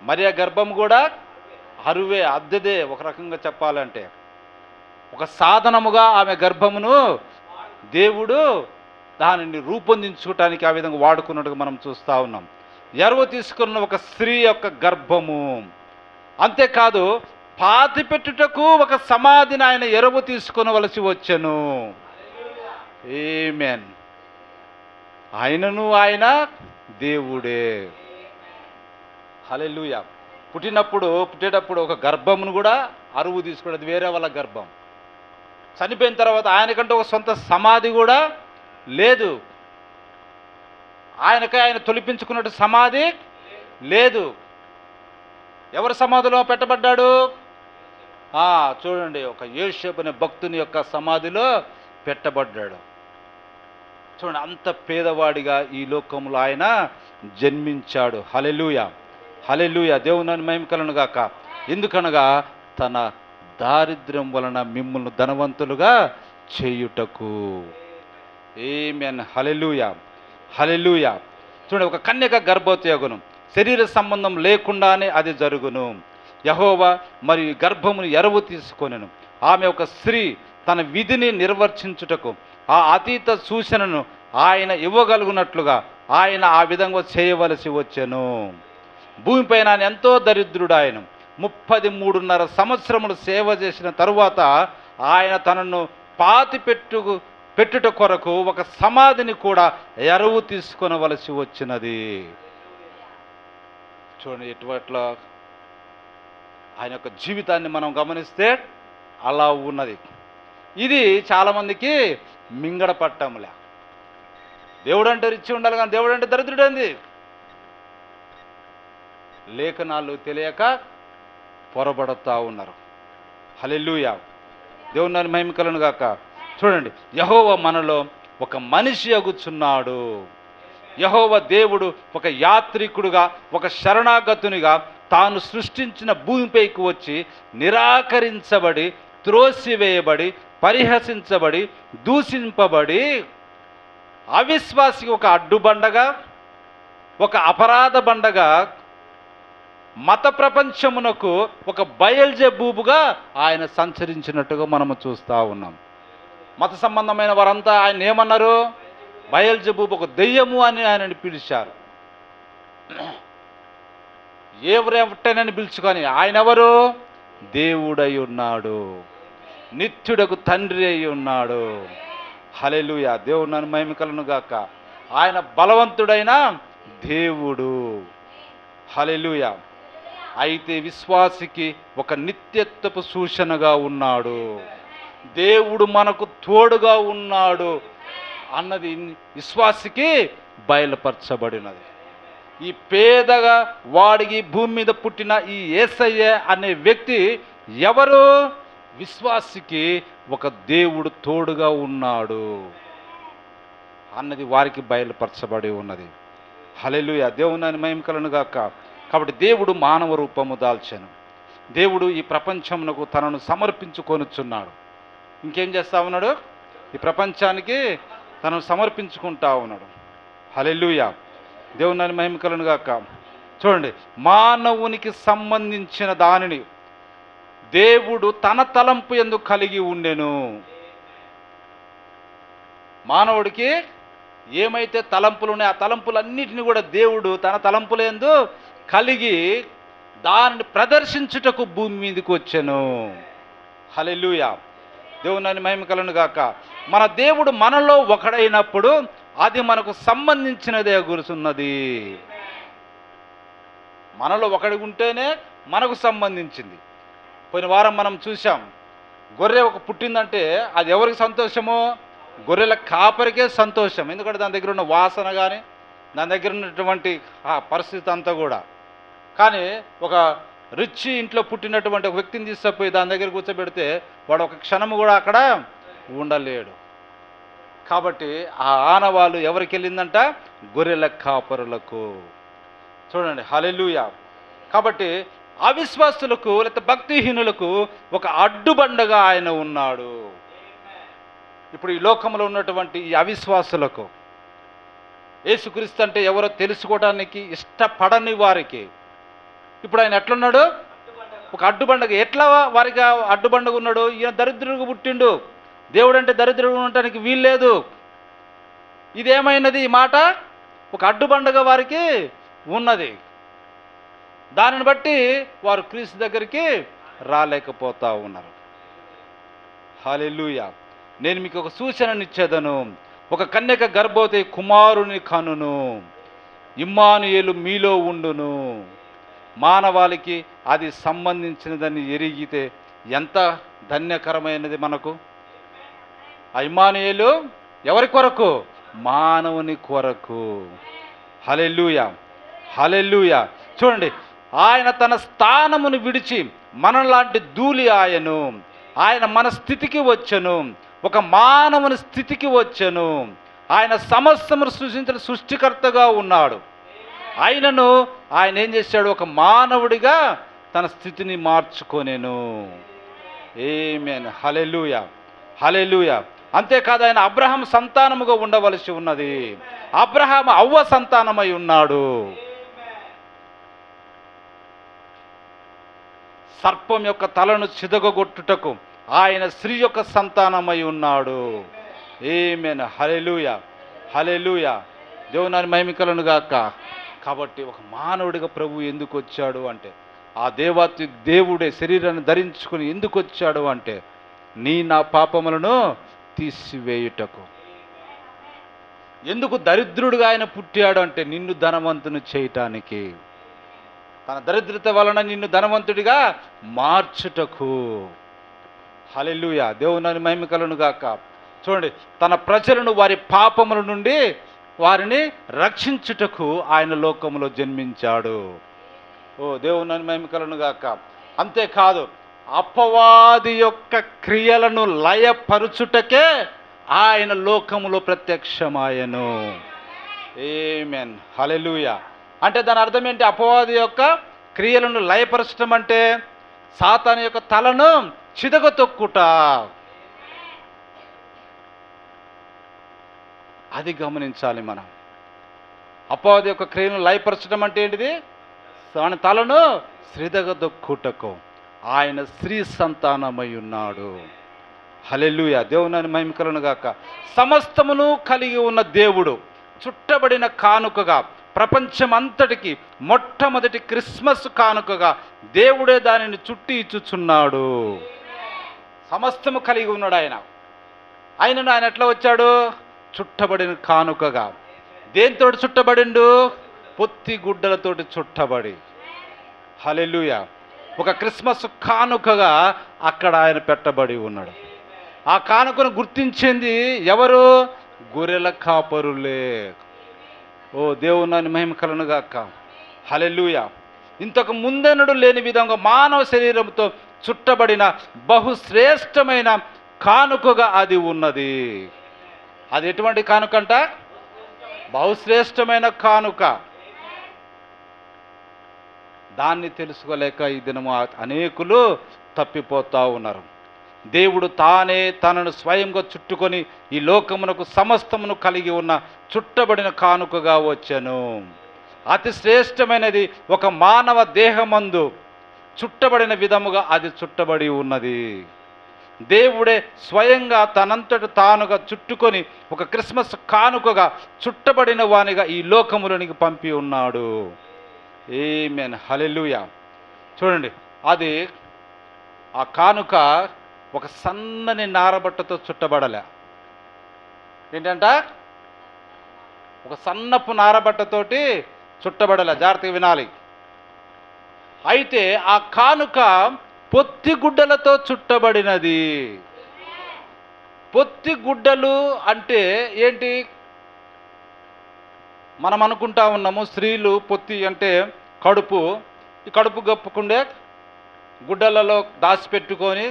మరి ఆ గర్భం కూడా అరువే, అద్దెదే. ఒక రకంగా చెప్పాలంటే ఒక సాధనముగా ఆమె గర్భమును దేవుడు దానిని రూపొందించుకోవటానికి ఆ విధంగా వాడుకున్నట్టుగా మనం చూస్తూ ఉన్నాం. ఎరువు తీసుకున్న ఒక స్త్రీ యొక్క గర్భము. అంతేకాదు, పాతి పెట్టుటకు ఒక సమాధిని ఆయన ఎరువు తీసుకొనవలసి వచ్చెను. ఆమేన్. ఆయనను ఆయన దేవుడే. హల్లెలూయా. పుట్టేటప్పుడు ఒక గర్భమును కూడా అరువు తీసుకున్నది, వేరే వాళ్ళ గర్భం. చనిపోయిన తర్వాత ఆయనకంటే ఒక సొంత సమాధి కూడా లేదు. ఆయన తొలిపించుకున్నట్టు సమాధి లేదు. ఎవరి సమాధిలో పెట్టబడ్డాడు? చూడండి, ఒక యోసేపు అనే భక్తుని యొక్క సమాధిలో పెట్టబడ్డాడు. చూడండి, అంత పేదవాడిగా ఈ లోకంలో ఆయన జన్మించాడు. హల్లెలూయా, హల్లెలూయా. దేవుని మహిమ కలుగును గాక. ఎందుకనగా తన దారిద్ర్యం వలన మిమ్మల్ని ధనవంతులుగా చేయుటకు. ఆమేన్. హల్లెలూయా, హల్లెలూయా. చూడండి, ఒక కన్యక గర్భవతి అగును, శరీర సంబంధం లేకుండానే అది జరుగును. యెహోవా మరియు గర్భమును ఎరువు తీసుకొనెను. ఆమె ఒక స్త్రీ తన విధిని నిర్వర్తించుటకు ఆ అతీత సూచనను ఆయన ఇవ్వగలుగునట్లుగా ఆయన ఆ విధంగా చేయవలసి వచ్చెను. భూమిపైన ఆయన ఎంతో దరిద్రుడు. ఆయన 33.5 సంవత్సరములు సేవ చేసిన తరువాత ఆయన తనను పెట్టుట కొరకు ఒక సమాధిని కూడా ఎరువు తీసుకొనవలసి వచ్చినది. చూడండి, ఎటువట్లా ఆయన యొక్క జీవితాన్ని మనం గమనిస్తే అలా ఉన్నది. ఇది చాలామందికి మింగడ పట్టంలే. దేవుడు అంటే రిచ్చి ఉండాలి, కానీ దేవుడు అంటే దరిద్రుడేంది? లేఖనాలు తెలియక పొరబడుతూ ఉన్నారు. హల్లెలూయా. దేవుని మహిమ కలుగును గాక. చూడండి, యెహోవా మనలో ఒక మనిషి అగుచున్నాడు. యెహోవా దేవుడు ఒక యాత్రికుడుగా, ఒక శరణాగతునిగా తాను సృష్టించిన భూమిపైకి వచ్చి నిరాకరించబడి, త్రోసివేయబడి, పరిహసించబడి, దూషింపబడి, అవిశ్వాసికి ఒక అడ్డుబండగా, ఒక అపరాధ బండగా, మత ప్రపంచమునకు ఒక బయల్జెబూబుగా ఆయన సంచరించినట్టుగా మనము చూస్తూ ఉన్నాం. మత సంబంధమైన వారంతా ఆయన ఏమన్నారు? బయల్జెబూబు, ఒక దెయ్యము అని ఆయనని పిలిచారు. ఎవరెవటనని పిలుచుకొని ఆయన ఎవరు? దేవుడై ఉన్నాడు, నిత్యుడకు తండ్రి అయి ఉన్నాడు. హల్లెలూయా. దేవుని మహిమ కలుగును గాక. ఆయన బలవంతుడైన దేవుడు. హల్లెలూయా. అయితే విశ్వాసికి ఒక నిత్యత్వపు సూచనగా ఉన్నాడు. దేవుడు మనకు తోడుగా ఉన్నాడు అన్నది విశ్వాసికి బయలుపరచబడినది. ఈ పేదగా వాడికి భూమి మీద పుట్టిన ఈ యేసయ్య అనే వ్యక్తి ఎవరు? విశ్వాసికి ఒక దేవుడు తోడుగా ఉన్నాడు అన్నది వారికి బయలుపరచబడి ఉన్నది. హల్లెలూయా. దేవుని మహిమ కలుగును గాక. కాబట్టి దేవుడు మానవ రూపము దాల్చెను. దేవుడు ఈ ప్రపంచమునకు తనను సమర్పించుకొనుచున్నాడు. ఇంకేం చేస్తా ఉన్నాడు? ఈ ప్రపంచానికి తనను సమర్పించుకుంటా ఉన్నాడు. హల్లెలూయా. దేవుని మహిమ కలుగును గాక. చూడండి, మానవునికి సంబంధించిన దానిని దేవుడు తన తలంపు యందు కలిగి ఉండెను. మానవుడికి ఏమైతే తలంపులు ఉన్నాయో ఆ తలంపులన్నిటిని కూడా దేవుడు తన తలంపులందు కలిగి దానిని ప్రదర్శించుటకు భూమి మీదకి వచ్చెను. హల్లెలూయా. దేవుని మహిమ కలుగును గాక. మన దేవుడు మనలో ఒకడైనప్పుడు అది మనకు సంబంధించినదే గురుతున్నది. మనలో ఒకడి ఉంటేనే మనకు సంబంధించింది. పోయిన వారం మనం చూసాం, గొర్రె ఒక పుట్టిందంటే అది ఎవరికి సంతోషమో? గొర్రెల కాపరికే సంతోషం. ఎందుకంటే దాని దగ్గర ఉన్న వాసన కానీ, దాని దగ్గర ఉన్నటువంటి ఆ పరిస్థితి అంతా కూడా. కానీ ఒక రిచ్ ఇంట్లో పుట్టినటువంటి ఒక వ్యక్తిని తీసుకుపోయి దాని దగ్గర కూర్చోబెడితే వాడు ఒక క్షణము కూడా అక్కడ ఉండలేడు. కాబట్టి ఆ ఆనవాళ్ళు ఎవరికి వెళ్ళిందంట? గొర్రెల కాపరులకు. చూడండి, హల్లెలూయా. కాబట్టి అవిశ్వాసులకు లేకపోతే భక్తిహీనులకు ఒక అడ్డుబండగా ఆయన ఉన్నాడు. ఇప్పుడు ఈ లోకంలో ఉన్నటువంటి ఈ అవిశ్వాసులకు యేసుక్రీస్తు అంటే ఎవరో తెలుసుకోవడానికి ఇష్టపడని వారికి ఇప్పుడు ఆయన ఎట్లున్నాడు? ఒక అడ్డుబండగ. ఎట్లా వారికి అడ్డుబండగ ఉన్నాడు? ఈయన దరిద్రుడిగా పుట్టిండు, దేవుడు అంటే దరిద్రుడు ఉండటానికి వీల్లేదు. ఇదేమైనది? ఈ మాట ఒక అడ్డుబండగా వారికి ఉన్నది. దానిని బట్టి వారు క్రీస్తు దగ్గరికి రాలేకపోతా ఉన్నారు. హల్లెలూయా. నేను మీకు ఒక సూచననిచ్చేదను. ఒక కన్యక గర్భవతి కుమారుని కనును, ఇమ్మానుయేలు మీలో ఉండును. మానవాళికి అది సంబంధించినదని ఎరిగితే ఎంత ధన్యకరమైనది మనకు. ఆ ఇమ్మానుయేలు ఎవరి కొరకు? మానవుని కొరకు. హల్లెలూయా, హల్లెలూయా. చూడండి, ఆయన తన స్థానమును విడిచి మనలాంటి ధూళి ఆయను. ఆయన మన స్థితికి వచ్చెను, ఒక మానవుని స్థితికి వచ్చెను. ఆయన సమస్తమును సృష్టించిన సృష్టికర్తగా ఉన్నాడు. ఆయనను ఆయన ఏం చేశాడు? ఒక మానవుడిగా తన స్థితిని మార్చుకొనెను. ఆమేన్. హల్లెలూయా, హల్లెలూయా. అంతేకాదు, ఆయన అబ్రహాం సంతానముగా ఉండవలసి ఉన్నది. అబ్రహాం అవ్వ సంతానమై ఉన్నాడు. సర్పం యొక్క తలను చిదగొట్టుటకు ఆయన స్త్రీ యొక్క సంతానమై ఉన్నాడు. ఆమేన్. హల్లెలూయా, హల్లెలూయా. దేవుని మహిమ గాక. కాబట్టి ఒక మానవుడిగా ప్రభు ఎందుకు వచ్చాడు అంటే, ఆ దేవాతి దేవుడే శరీరాన్ని ధరించుకుని ఎందుకు వచ్చాడు అంటే, నా పాపములను తీసివేయుటకు. ఎందుకు దరిద్రుడుగా ఆయన పుట్టాడు అంటే, నిన్ను ధనవంతుని చేయటానికి. తన దరిద్రత వలన నిన్ను ధనవంతుడిగా మార్చుటకు. హల్లెలూయా. దేవుని మహిమ గాక. చూడండి, తన ప్రజలను వారి పాపముల నుండి వారిని రక్షించుటకు ఆయన లోకములో జన్మించాడు. ఓ దేవుని మహిమ గాక. అంతేకాదు, అపవాది యొక్క క్రియలను లయపరుచుటకే ఆయన లోకములో ప్రత్యక్షమాయను. ఆమేన్. హల్లెలూయా. అంటే దాని అర్థం ఏంటి? అపవాది యొక్క క్రియలను లయపరచడం అంటే సాతాను యొక్క తలను చిదగతొక్కుట. అది గమనించాలి మనం. అపవాది యొక్క క్రియలను లయపరచడం అంటే ఏంటిది? తన తలను శ్రీదగదొక్కుటకు ఆయన స్త్రీ సంతానమై ఉన్నాడు. హల్లెలూయా. దేవుని మహిమ గాక. సమస్తమును కలిగి ఉన్న దేవుడు చుట్టబడిన కానుకగా ప్రపంచం అంతటికి మొట్టమొదటి క్రిస్మస్ కానుకగా దేవుడే దానిని చుట్టి ఇచ్చుచున్నాడు. సమస్తము కలిగి ఉన్నాడు ఆయన. ఆయన ఎట్లా వచ్చాడు? చుట్టబడిన కానుకగా. దేంతో చుట్టబడిండు? పొత్తి గుడ్డలతోటి చుట్టబడి. హల్లెలూయా. ఒక క్రిస్మస్ కానుకగా అక్కడ ఆయన పెట్టబడి ఉన్నాడు. ఆ కానుకను గుర్తించింది ఎవరు? గొర్రెల కాపరులే. ఓ దేవుని మహిమ గాక. హల్లెలూయా. ఇంతకు ముందెన్నడూ లేని విధంగా మానవ శరీరంతో చుట్టబడిన బహుశ్రేష్టమైన కానుకగా అది ఉన్నది. అది ఎటువంటి కానుక అంట? బహుశ్రేష్టమైన కానుక. దాన్ని తెలుసుకోలేక ఈ దినము అనేకులు తప్పిపోతూ ఉన్నారు. దేవుడు తానే తనను స్వయంగా చుట్టుకొని ఈ లోకమునకు సమస్తమును కలిగి ఉన్న చుట్టబడిన కానుకగా వచ్చెను. అతి శ్రేష్టమైనది ఒక మానవ దేహమందు చుట్టబడిన విధముగా అది చుట్టబడి ఉన్నది. దేవుడే స్వయంగా తనంతట తానుగా చుట్టుకొని ఒక క్రిస్మస్ కానుకగా చుట్టబడిన వానిగా ఈ లోకములోనికి పంపి ఉన్నాడు. ఆమేన్. హల్లెలూయా. చూడండి, అది ఆ కానుక ఒక సన్నని నారబట్టతో చుట్టబడలే. ఏంటంట? ఒక సన్నపు నారబట్టతోటి చుట్టబడలే. జాగ్రత్తగా వినాలి. అయితే ఆ కానుక పొత్తి గుడ్డలతో చుట్టబడినది. పొత్తి గుడ్డలు అంటే ఏంటి? మనం అనుకుంటా ఉన్నాము స్త్రీలు పొత్తి అంటే కడుపు, ఈ కడుపు గప్పుకుండే గుడ్డలలో దాచిపెట్టుకొని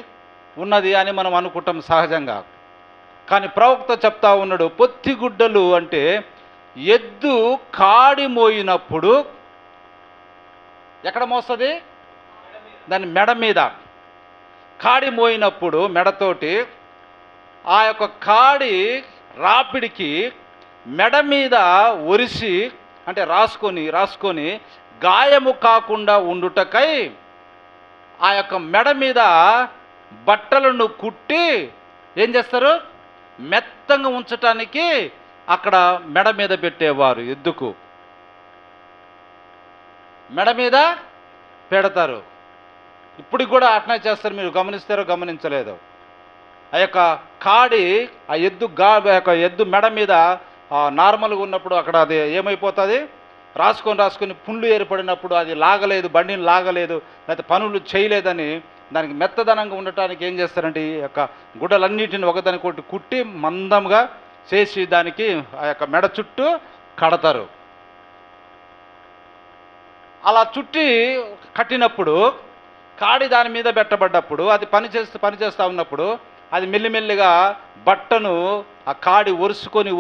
ఉన్నది అని మనం అనుకుంటాం సహజంగా. కానీ ప్రవక్త చెప్తా ఉన్నాడు, పొత్తి గుడ్డలు అంటే ఎద్దు కాడి మోయినప్పుడు ఎక్కడ మోస్తుంది? దాని మెడ మీద. కాడి మోయినప్పుడు మెడతోటి ఆ యొక్క కాడి రాపిడికి మెడ మీద ఒరిసి అంటే రాసుకొని గాయము కాకుండా ఉండుటకై ఆ యొక్క మెడ మీద బట్టలను కుట్టి ఏం చేస్తారు, మెత్తంగా ఉంచటానికి అక్కడ మెడ మీద పెట్టేవారు. ఎద్దుకు మెడ మీద పెడతారు. ఇప్పటికి కూడా అట్నే చేస్తారు. మీరు గమనిస్తారో గమనించలేదు. ఆ యొక్క కాడి ఆ ఎద్దు మెడ మీద నార్మల్గా ఉన్నప్పుడు అక్కడ అది ఏమైపోతుంది, రాసుకొని పుండ్లు ఏర్పడినప్పుడు అది లాగలేదు, బండిని లాగలేదు, లేకపోతే పనులు చేయలేదని దానికి మెత్తదనంగా ఉండటానికి ఏం చేస్తారంటే ఈ యొక్క గుడ్డలన్నిటిని ఒకదానికొకటి కుట్టి మందంగా చేసి దానికి ఆ యొక్క మెడ చుట్టూ కడతారు. అలా చుట్టి కట్టినప్పుడు కాడి దాని మీద పెట్టబడ్డప్పుడు అది పనిచేస్తూ ఉన్నప్పుడు అది మెల్లిమెల్లిగా బట్టను ఆ కాడి ఒరుసుకొని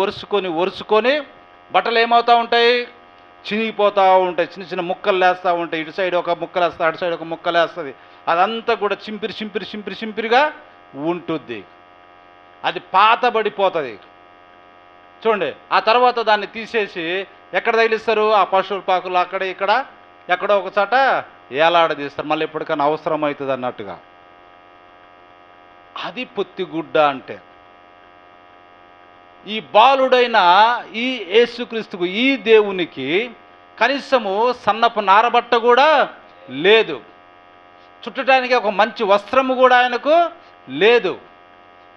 బట్టలు ఏమవుతూ ఉంటాయి, చినిగిపోతూ ఉంటాయి. చిన్న చిన్న ముక్కలు లేస్తూ ఉంటాయి. ఇటు సైడ్ ఒక ముక్కలు వేస్తుంది, అటు సైడ్ ఒక ముక్కలు వేస్తుంది. అదంతా కూడా చింపిరిగా ఉంటుంది. అది పాతబడిపోతుంది. చూడండి, ఆ తర్వాత దాన్ని తీసేసి ఎక్కడ తగిలిస్తారు, ఆ పశువుల పాకులు అక్కడ ఇక్కడ ఎక్కడో ఒక చోట ఏలాడదీస్తారు. మళ్ళీ ఎప్పటికైనా అవసరం అవుతుంది అన్నట్టుగా. అది పొత్తిగుడ్డ అంటే. ఈ బాలుడైన ఈ యేసుక్రీస్తుకు, ఈ దేవునికి కనీసము సన్నపు నారబట్ట కూడా లేదు, చుట్టడానికి ఒక మంచి వస్త్రము కూడా ఆయనకు లేదు.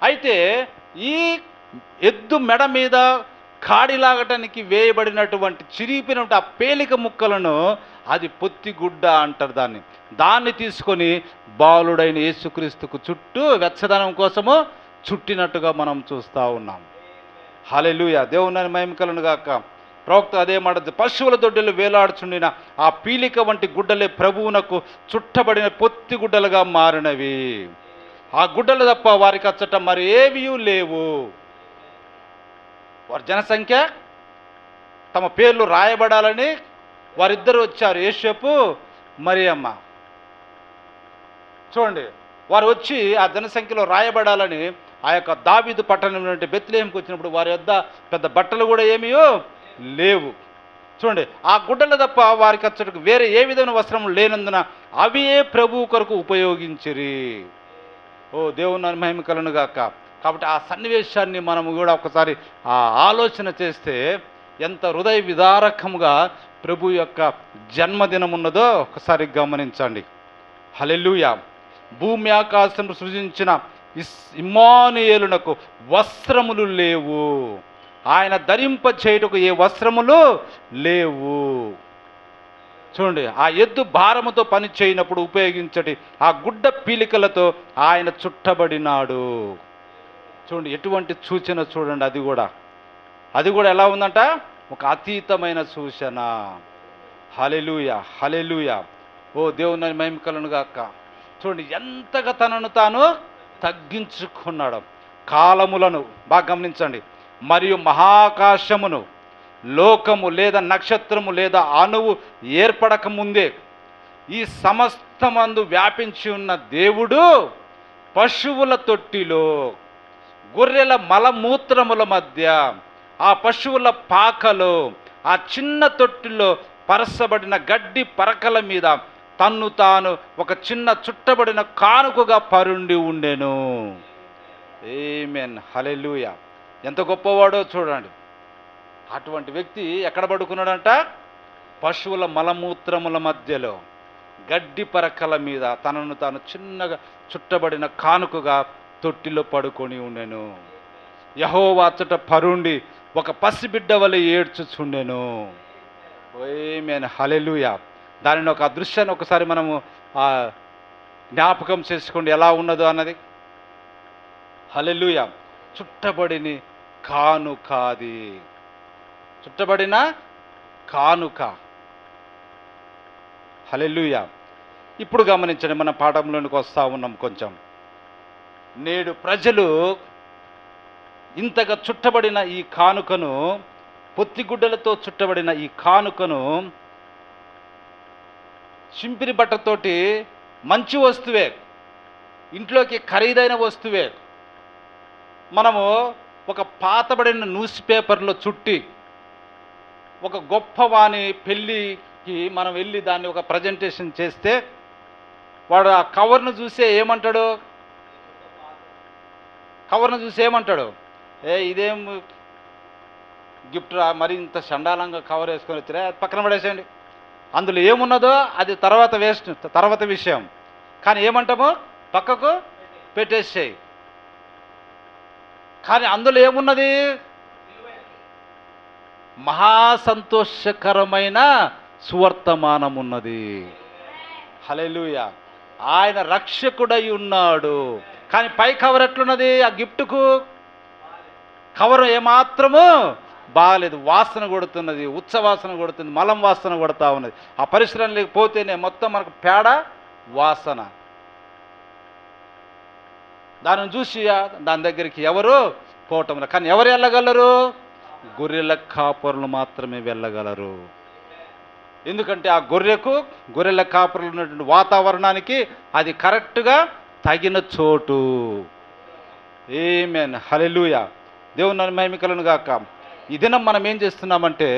అయితే ఈ ఎద్దు మెడ మీద కాడిలాగటానికి వేయబడినటువంటి చిరిగిపోయినటువంటి ఆ పేలిక ముక్కలను అది పొత్తిగుడ్డ అంటారు. దాన్ని తీసుకొని బాలుడైన యేసుక్రీస్తుకు చుట్టూ వెచ్చదనం కోసము చుట్టినట్టుగా మనం చూస్తూ ఉన్నాం. హల్లెలూయా, దేవుని మహిమ కలుగును గాక. ప్రవక్త అదే మాట, పశువుల దొడ్డిలో వేలాడుచుండిన ఆ పీలిక వంటి గుడ్డలే ప్రభువునకు చుట్టబడిన పొత్తి గుడ్డలుగా మారినవి. ఆ గుడ్డలు తప్ప వారికి అచ్చట మరి ఏవీ లేవు. వారి జనసంఖ్య తమ పేర్లు రాయబడాలని వారిద్దరు వచ్చారు, యేసేపు మరియమ్మ. చూడండి, వారు వచ్చి ఆ జనసంఖ్యలో రాయబడాలని ఆ యొక్క దావీదు పట్టణం నుండి బెత్లెహేంకి వచ్చినప్పుడు వారి వద్ద పెద్ద బట్టలు కూడా ఏమీ లేవు. చూడండి, ఆ గుడ్డలు తప్ప వారికి అచ్చటకు వేరే ఏ విధమైన వస్త్రం లేనందున అవి ప్రభువు కొరకు ఉపయోగించిరి. ఓ దేవుని మహిమ కలుగును గాక. కాబట్టి ఆ సన్నివేశాన్ని మనము కూడా ఒకసారి ఆలోచన చేస్తే ఎంత హృదయ విదారకముగా ప్రభు యొక్క జన్మదినం ఉన్నదో ఒకసారి గమనించండి. హల్లెలూయా. భూమి ఆకాశం సృజించిన ఇమ్మానుయేలునకు వస్త్రములు లేవు, ఆయన ధరింప చేయుటకు ఏ వస్త్రములు లేవు. చూడండి, ఆ ఎద్దు భారముతో పని చేయనప్పుడు ఉపయోగించటి ఆ గుడ్డ పీలికలతో ఆయన చుట్టబడినాడు. చూడండి, ఎటువంటి సూచన చూడండి. అది కూడా ఎలా ఉందంట, ఒక అతీతమైన సూచన. హల్లెలూయా, హల్లెలూయా. ఓ దేవుని మహిమ కలుగును గాక. చూడండి, ఎంతగా తనను తాను తగ్గించుకున్నాడు. కాలములను బాగా గమనించండి. మరియు మహాకాశమును, లోకము లేదా నక్షత్రము లేదా అణువు ఏర్పడక ముందే ఈ సమస్తమందు వ్యాపించి ఉన్న దేవుడు పశువుల తొట్టిలో, గొర్రెల మలమూత్రముల మధ్య, ఆ పశువుల పాకలో, ఆ చిన్న తొట్టిలో పరసబడిన గడ్డి పరకల మీద తన్ను తాను ఒక చిన్న చుట్టబడిన కానుకగా పరుండి ఉండెను. ఆమేన్, హల్లెలూయా. ఎంత గొప్పవాడో చూడండి. అటువంటి వ్యక్తి ఎక్కడ పడుకున్నాడంట, పశువుల మలమూత్రముల మధ్యలో గడ్డి పరకల మీద తనను తాను చిన్నగా చుట్టబడిన కానుకగా తొట్టిలో పడుకొని ఉండెను. యెహోవా అచ్చట పరుండి ఒక పసిబిడ్డ వలె ఏడ్చుచుండెను. ఆమేన్, హల్లెలూయా. దానిని ఒక దృశ్యాన్ని ఒకసారి మనము జ్ఞాపకం చేసుకోండి, ఎలా ఉన్నదో అన్నది. హల్లెలూయా. చుట్టబడిన కానుకాది, చుట్టబడిన కానుక. హల్లెలూయా. ఇప్పుడు గమనించండి, మన పాఠంలోనికి వస్తూ ఉన్నాం కొంచెం. నేడు ప్రజలు ఇంతగా చుట్టబడిన ఈ కానుకను, పొత్తిగుడ్డలతో చుట్టబడిన ఈ కానుకను చింపిరి బట్టతోటి మంచి వస్తువే, ఇంట్లోకి ఖరీదైన వస్తువే, మనము ఒక పాతబడిన న్యూస్ పేపర్లో చుట్టి ఒక గొప్పవాని పెళ్ళికి మనం వెళ్ళి దాన్ని ఒక ప్రజెంటేషన్ చేస్తే వాడు ఆ కవర్ను చూసే ఏమంటాడు? కవర్ను చూసి ఏమంటాడు? ఇదేం గిఫ్ట్ రా, మరి ఇంత చండాలంగా కవర్ వేసుకొని వచ్చిరా, అది పక్కన పడేసేయండి, అందులో ఏమున్నదో అది తర్వాత విషయం, కానీ ఏమంటాము? పక్కకు పెట్టేసేయి. కానీ అందులో ఏమున్నది? మహా సంతోషకరమైన సువర్తమానం ఉన్నది. హల్లెలూయా. ఆయన రక్షకుడై ఉన్నాడు. కానీ పై కవర్ ఎట్లున్నది? ఆ గిఫ్ట్కు కవర్ ఏమాత్రము బాగాలేదు, వాసన కొడుతున్నది, ఉచ్చవాసన కొడుతుంది, మలం వాసన కొడతా ఉన్నది. ఆ పరిసరం లేకపోతేనే మొత్తం మనకు పేడ వాసన. దానిని చూసి దాని దగ్గరికి ఎవరు పోవటం. కానీ ఎవరు వెళ్ళగలరు? గొర్రెల కాపరులు మాత్రమే వెళ్ళగలరు. ఎందుకంటే ఆ గొర్రెల కాపరులు ఉన్నటువంటి వాతావరణానికి అది కరెక్ట్గా తగిన చోటు. ఆమేన్, హల్లెలూయా. దేవుని మహిమకలను గాక. ఈ దినం మనం ఏం చేస్తున్నామంటే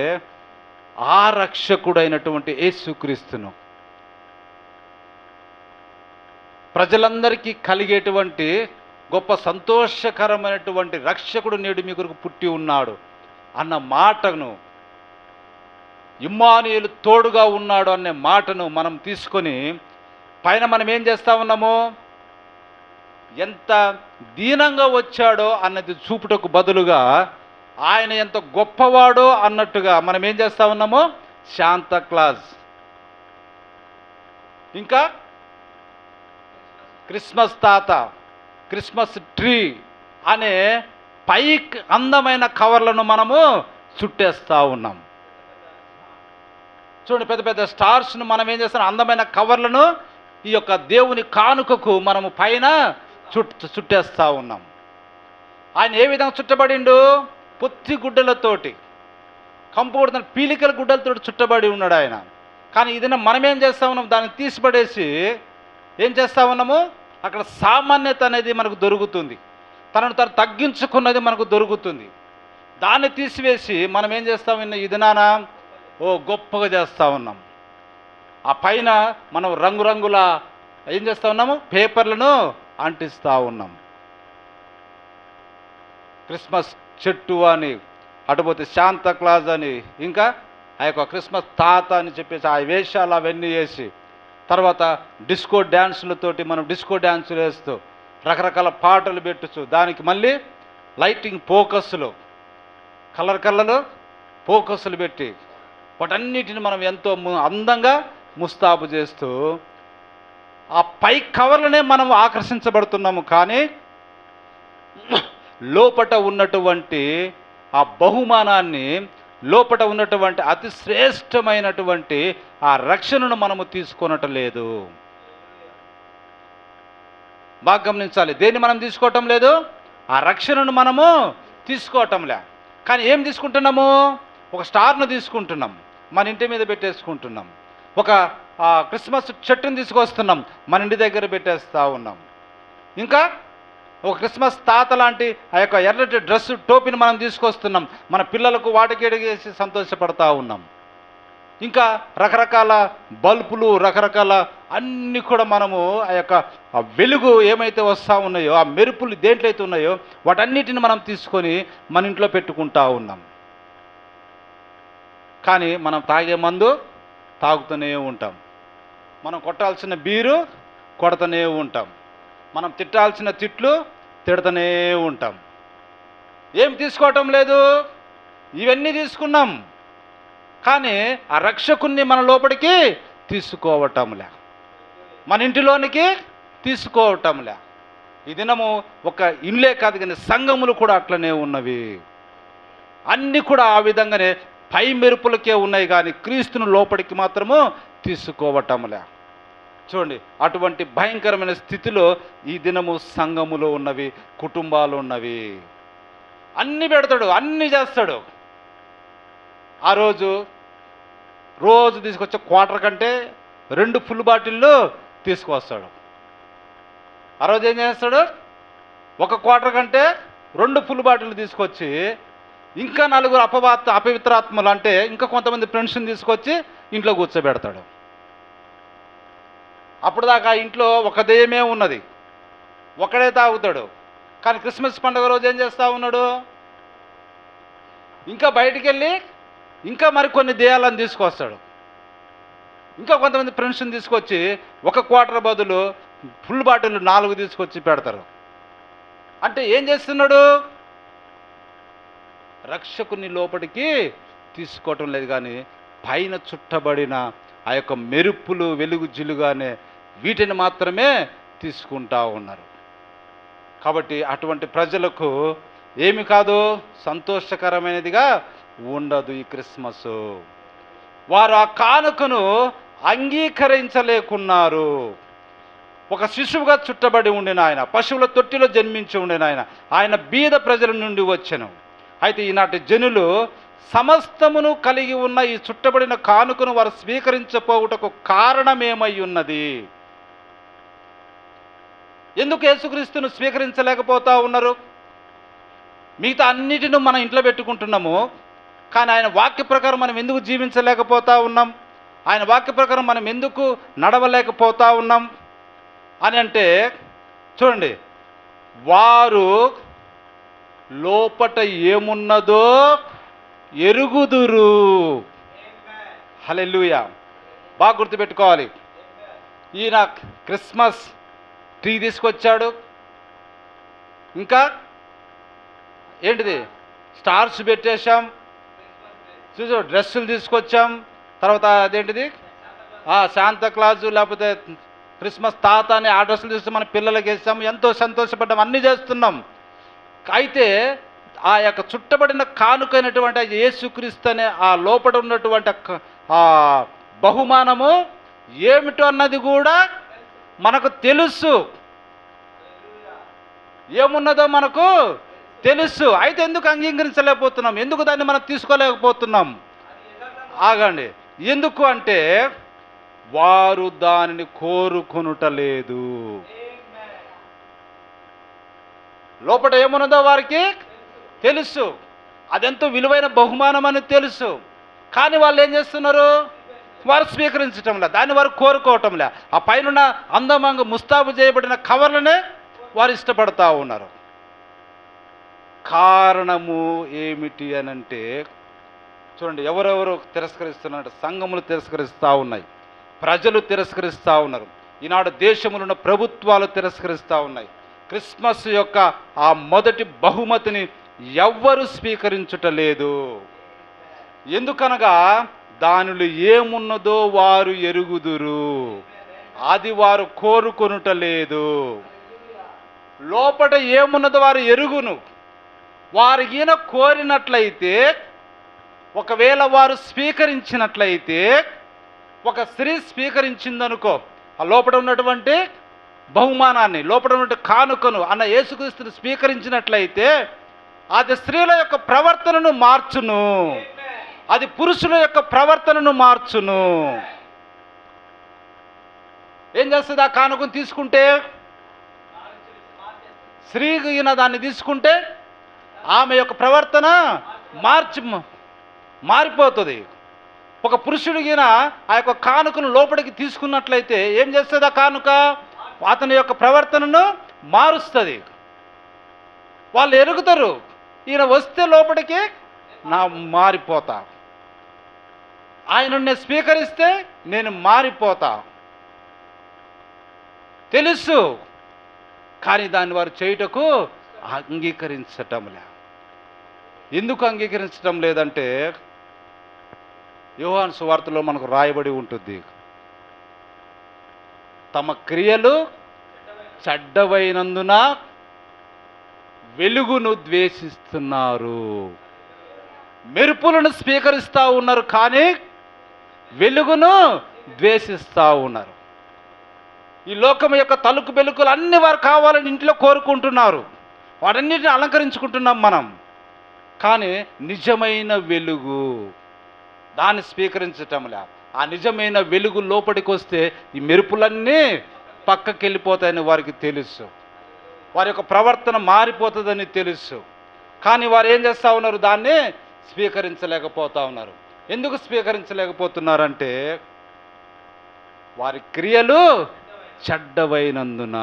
ఆ రక్షకుడైనటువంటి యేసుక్రీస్తును ప్రజలందరికీ కలిగేటువంటి గొప్ప సంతోషకరమైనటువంటి రక్షకుడు నేడు మీ కొరకు పుట్టి ఉన్నాడు అన్న మాటను, ఇమ్మానుయేలు తోడుగా ఉన్నాడు అనే మాటను మనం తీసుకొని పైన మనం ఏం చేస్తా ఉన్నాము? ఎంత దీనంగా వచ్చాడో అన్నది చూపుటకు బదులుగా ఆయన ఎంత గొప్పవాడో అన్నట్టుగా మనం ఏం చేస్తా ఉన్నాము? శాంతా క్లాజ్, ఇంకా క్రిస్మస్ తాత, క్రిస్మస్ ట్రీ అనే పైకి అందమైన కవర్లను మనము చుట్టేస్తూ ఉన్నాం. చూడండి, పెద్ద పెద్ద స్టార్స్ను మనం ఏం చేస్తాం? అందమైన కవర్లను ఈ యొక్క దేవుని కానుకకు మనము పైన చుట్టేస్తూ ఉన్నాం. ఆయన ఏ విధంగా చుట్టబడిండు? పొత్తి గుడ్డలతోటి, కంపుడుతున్న పీలికల గుడ్డలతో చుట్టబడి ఉన్నాడు ఆయన. కానీ ఇదిన మనం ఏం చేస్తూ ఉన్నాం? దాన్ని తీసిపడేసి ఏం చేస్తూ ఉన్నాము? అక్కడ సామాన్యత అనేది మనకు దొరుకుతుంది, తనను తను తగ్గించుకున్నది మనకు దొరుకుతుంది. దాన్ని తీసివేసి మనం ఏం చేస్తాం? ఇది నానా గొప్పగా చేస్తూ ఉన్నాం. ఆ పైన మనం రంగురంగుల ఏం చేస్తూ ఉన్నాము? పేపర్లను అంటిస్తూ ఉన్నాం. క్రిస్మస్ చెట్టు అని, అటుపోతే శాంతా క్లాజ్ అని, ఇంకా ఆ యొక్క క్రిస్మస్ తాత అని చెప్పేసి ఆ వేషాలు అవన్నీ వేసి, తర్వాత డిస్కో డ్యాన్సులతోటి మనం డిస్కో డ్యాన్సులు వేస్తూ రకరకాల పాటలు పెట్టుచు, దానికి మళ్ళీ లైటింగ్ ఫోకస్లు, కలర్లు ఫోకస్లు పెట్టి వాటన్నిటిని మనం ఎంతో అందంగా ముస్తాబు చేస్తూ ఆ పై కవర్లనే మనం ఆకర్షించబడుతున్నాము. కానీ లోపట ఉన్నటువంటి ఆ బహుమానాన్ని, లోపట ఉన్నటువంటి అతి శ్రేష్టమైనటువంటి ఆ రక్షణను మనము తీసుకొనటం లేదు. బాగా గమనించాలి. దేన్ని మనం తీసుకోవటం లేదు? ఆ రక్షణను మనము తీసుకోవటంలే. కానీ ఏం తీసుకుంటున్నాము? ఒక స్టార్ను తీసుకుంటున్నాం, మన ఇంటి మీద పెట్టేసుకుంటున్నాం. ఒక క్రిస్మస్ చెట్టును తీసుకొస్తున్నాం, మన ఇంటి దగ్గర పెట్టేస్తూ ఉన్నాం. ఇంకా ఒక క్రిస్మస్ తాత లాంటి ఆ యొక్క ఎర్రటి డ్రెస్సు టోపీని మనం తీసుకొస్తున్నాం, మన పిల్లలకు వాటికి ఎడిగేసి సంతోషపడతా ఉన్నాం. ఇంకా రకరకాల బల్బులు, రకరకాల అన్నీ కూడా మనము ఆ యొక్క వెలుగు ఏమైతే వస్తూ ఉన్నాయో, ఆ మెరుపులు దేంట్లో అయితే ఉన్నాయో వాటన్నిటిని మనం తీసుకొని మన ఇంట్లో పెట్టుకుంటా ఉన్నాం. కానీ మనం తాగే మందు తాగుతూనే ఉంటాం, మనం కొట్టాల్సిన బీరు కొడతనే ఉంటాం, మనం తిట్టాల్సిన తిట్లు తిడతనే ఉంటాం. ఏం తీసుకోవటం లేదు? ఇవన్నీ తీసుకున్నాం, కానీ ఆ రక్షకుణ్ణి మన లోపలికి తీసుకోవటంలే, మన ఇంటిలోనికి తీసుకోవటంలే. ఈ దినము ఒక ఇల్లే కాదు కానీ సంఘములు కూడా అట్లనే ఉన్నవి. అన్నీ కూడా ఆ విధంగానే పై మెరుపులకే ఉన్నాయి, కానీ క్రీస్తును లోపలికి మాత్రము తీసుకోవటంలే. చూడండి, అటువంటి భయంకరమైన స్థితిలో ఈ దినము సంఘములో ఉన్నవి, కుటుంబాలు ఉన్నవి. అన్నీ పెడతాడు, అన్నీ చేస్తాడు. ఆ రోజు తీసుకొచ్చే క్వార్టర్ కంటే 2 ఫుల్ బాటిళ్ళు తీసుకొస్తాడు. ఆ రోజు ఏం చేస్తాడు? ఒక క్వార్టర్ కంటే 2 ఫుల్ బాటిల్ తీసుకొచ్చి ఇంకా 4 అపవిత్రాత్మలు అంటే ఇంకా కొంతమంది ఫ్రెండ్స్ని తీసుకొచ్చి ఇంట్లో కూర్చోబెడతాడు. అప్పుడు దాకా ఇంట్లో ఒక దెయ్యమే ఉన్నది, ఒకడే తాగుతాడు. కానీ క్రిస్మస్ పండుగ రోజు ఏం చేస్తూ ఉన్నాడు? ఇంకా బయటికి వెళ్ళి ఇంకా మరికొన్ని దెయ్యాలను తీసుకొస్తాడు. ఇంకా కొంతమంది ఫ్రెండ్స్ని తీసుకొచ్చి 1 క్వార్టర్ బదులు ఫుల్ బాటిల్ 4 తీసుకొచ్చి పెడతారు. అంటే ఏం చేస్తున్నాడు? రక్షకుని లోపలికి తీసుకోవటం లేదు, కానీ పైన చుట్టబడిన ఆ యొక్క మెరుపులు వెలుగు జిలుగానే వీటిని మాత్రమే తీసుకుంటా ఉన్నారు. కాబట్టి అటువంటి ప్రజలకు ఏమి కాదు, సంతోషకరమైనదిగా ఉండదు ఈ క్రిస్మస్. వారు ఆ కానుకను అంగీకరించలేకున్నారు. ఒక శిశువుగా చుట్టబడి ఉండిన ఆయన, పశువుల తొట్టిలో జన్మించి ఉండిన ఆయన బీద ప్రజల నుండి వచ్చెను. అయితే ఈనాటి జనులు సమస్తమును కలిగి ఉన్న ఈ చుట్టబడిన కానుకను వారు స్వీకరించపోవుటకు కారణమేమై ఉన్నది? ఎందుకు యేసుక్రీస్తును స్వీకరించలేకపోతా ఉన్నారు? మిగతా అన్నిటిని మనం ఇంట్లో పెట్టుకుంటున్నాము, కానీ ఆయన వాక్య ప్రకారం మనం ఎందుకు జీవించలేకపోతా ఉన్నాం? ఆయన వాక్య ప్రకారం మనం ఎందుకు నడవలేకపోతా ఉన్నాం అని అంటే, చూడండి, వారు లోపట ఏమున్నదో ఎరుగుదురు. హల్లెలూయా. బాగా గుర్తుపెట్టుకోవాలి. ఈయన క్రిస్మస్ ట్రీ తీసుకొచ్చాడు, ఇంకా ఏంటిది స్టార్స్ పెట్టేశాం, చూసా డ్రెస్సులు తీసుకొచ్చాం, తర్వాత అదేంటిది శాంతా క్లాజు లేకపోతే క్రిస్మస్ తాత అని ఆ డ్రెస్సులు తీసుకు మన పిల్లలకి వేసాం, ఎంతో సంతోషపడ్డాం, అన్నీ చేస్తున్నాం. అయితే ఆ యొక్క చుట్టబడిన కానుకైనటువంటి యేసుక్రీస్తు అనే ఆ లోపల ఉన్నటువంటి ఆ బహుమానము ఏమిటో అన్నది కూడా మనకు తెలుసు, ఏమున్నదో మనకు తెలుసు. అయితే ఎందుకు అంగీకరించలేకపోతున్నాం? ఎందుకు దాన్ని మనం తీసుకోలేకపోతున్నాం? ఆగండి. ఎందుకు అంటే వారు దానిని కోరుకొనుటలేదు. లోపల ఏమున్నదో వారికి తెలుసు, అదెంతో విలువైన బహుమానం అని తెలుసు, కానీ వాళ్ళు ఏం చేస్తున్నారు? వారు స్వీకరించటంలే, దాన్ని వారు కోరుకోవటంలే. ఆ పైన అందమంగా ముస్తాబు చేయబడిన కవర్లనే వారు ఇష్టపడతా ఉన్నారు. కారణము ఏమిటి అనంటే, చూడండి, ఎవరెవరు తిరస్కరిస్తున్నారు? సంఘములు తిరస్కరిస్తూ ఉన్నాయి, ప్రజలు తిరస్కరిస్తూ ఉన్నారు, ఈనాడు దేశంలో ఉన్న ప్రభుత్వాలు తిరస్కరిస్తూ ఉన్నాయి. క్రిస్మస్ యొక్క ఆ మొదటి బహుమతిని ఎవ్వరు స్వీకరించుటలేదు. ఎందుకనగా దానిలో ఏమున్నదో వారు ఎరుగుదురు, అది వారు కోరుకొనుటలేదు. లోపల ఏమున్నదో వారు ఎరుగును. వారు ఈయన కోరినట్లయితే, ఒకవేళ వారు స్వీకరించినట్లయితే, ఒక స్త్రీ స్వీకరించిందనుకో, ఆ లోపల ఉన్నటువంటి బహుమానాన్ని, లోపల ఉన్నటువంటి కానుకను అన్న యేసుక్రీస్తుని స్వీకరించినట్లయితే, అది స్త్రీల యొక్క ప్రవర్తనను మార్చును, అది పురుషుల యొక్క ప్రవర్తనను మార్చును. ఏం చేస్తుంది? ఆ కానుకను తీసుకుంటే, స్త్రీకి ఈయన దాన్ని తీసుకుంటే ఆమె యొక్క ప్రవర్తన మారిపోతుంది. ఒక పురుషుడిగిన ఆ యొక్క కానుకను లోపలికి తీసుకున్నట్లయితే ఏం చేస్తుంది? ఆ కానుక అతని యొక్క ప్రవర్తనను మారుస్తుంది. వాళ్ళు ఎరుగుతారు, ఈయన వస్తే లోపలికి నా మారిపోతా, ఆయన స్వీకరిస్తే నేను మారిపోతా. తెలుసు, కానీ దాన్ని వారు చేయుటకు అంగీకరించటంలే. ఎందుకు అంగీకరించటం లేదంటే, యోహాను సువార్తలో మనకు రాయబడి ఉంటుంది, తమ క్రియలు చెడ్డవైనందున వెలుగును ద్వేషిస్తున్నారు. మెరుపులను స్వీకరిస్తూ ఉన్నారు, కానీ వెలుగును ద్వేషిస్తూ ఉన్నారు. ఈ లోకం యొక్క తలుకు బెలుకులు అన్ని వారు కావాలని ఇంట్లో కోరుకుంటున్నారు, వాటన్నిటిని అలంకరించుకుంటున్నాం మనం. కానీ నిజమైన వెలుగు దాన్ని స్వీకరించటంలే. ఆ నిజమైన వెలుగు లోపలికి వస్తే ఈ మెరుపులన్నీ పక్కకి వెళ్ళిపోతాయని వారికి తెలుసు. వారి యొక్క ప్రవర్తన మారిపోతుందని తెలుసు. కానీ వారు ఏం చేస్తూ ఉన్నారు? దాన్ని స్వీకరించలేకపోతా ఉన్నారు. ఎందుకు స్వీకరించలేకపోతున్నారంటే వారి క్రియలు చెడ్డవైనందున.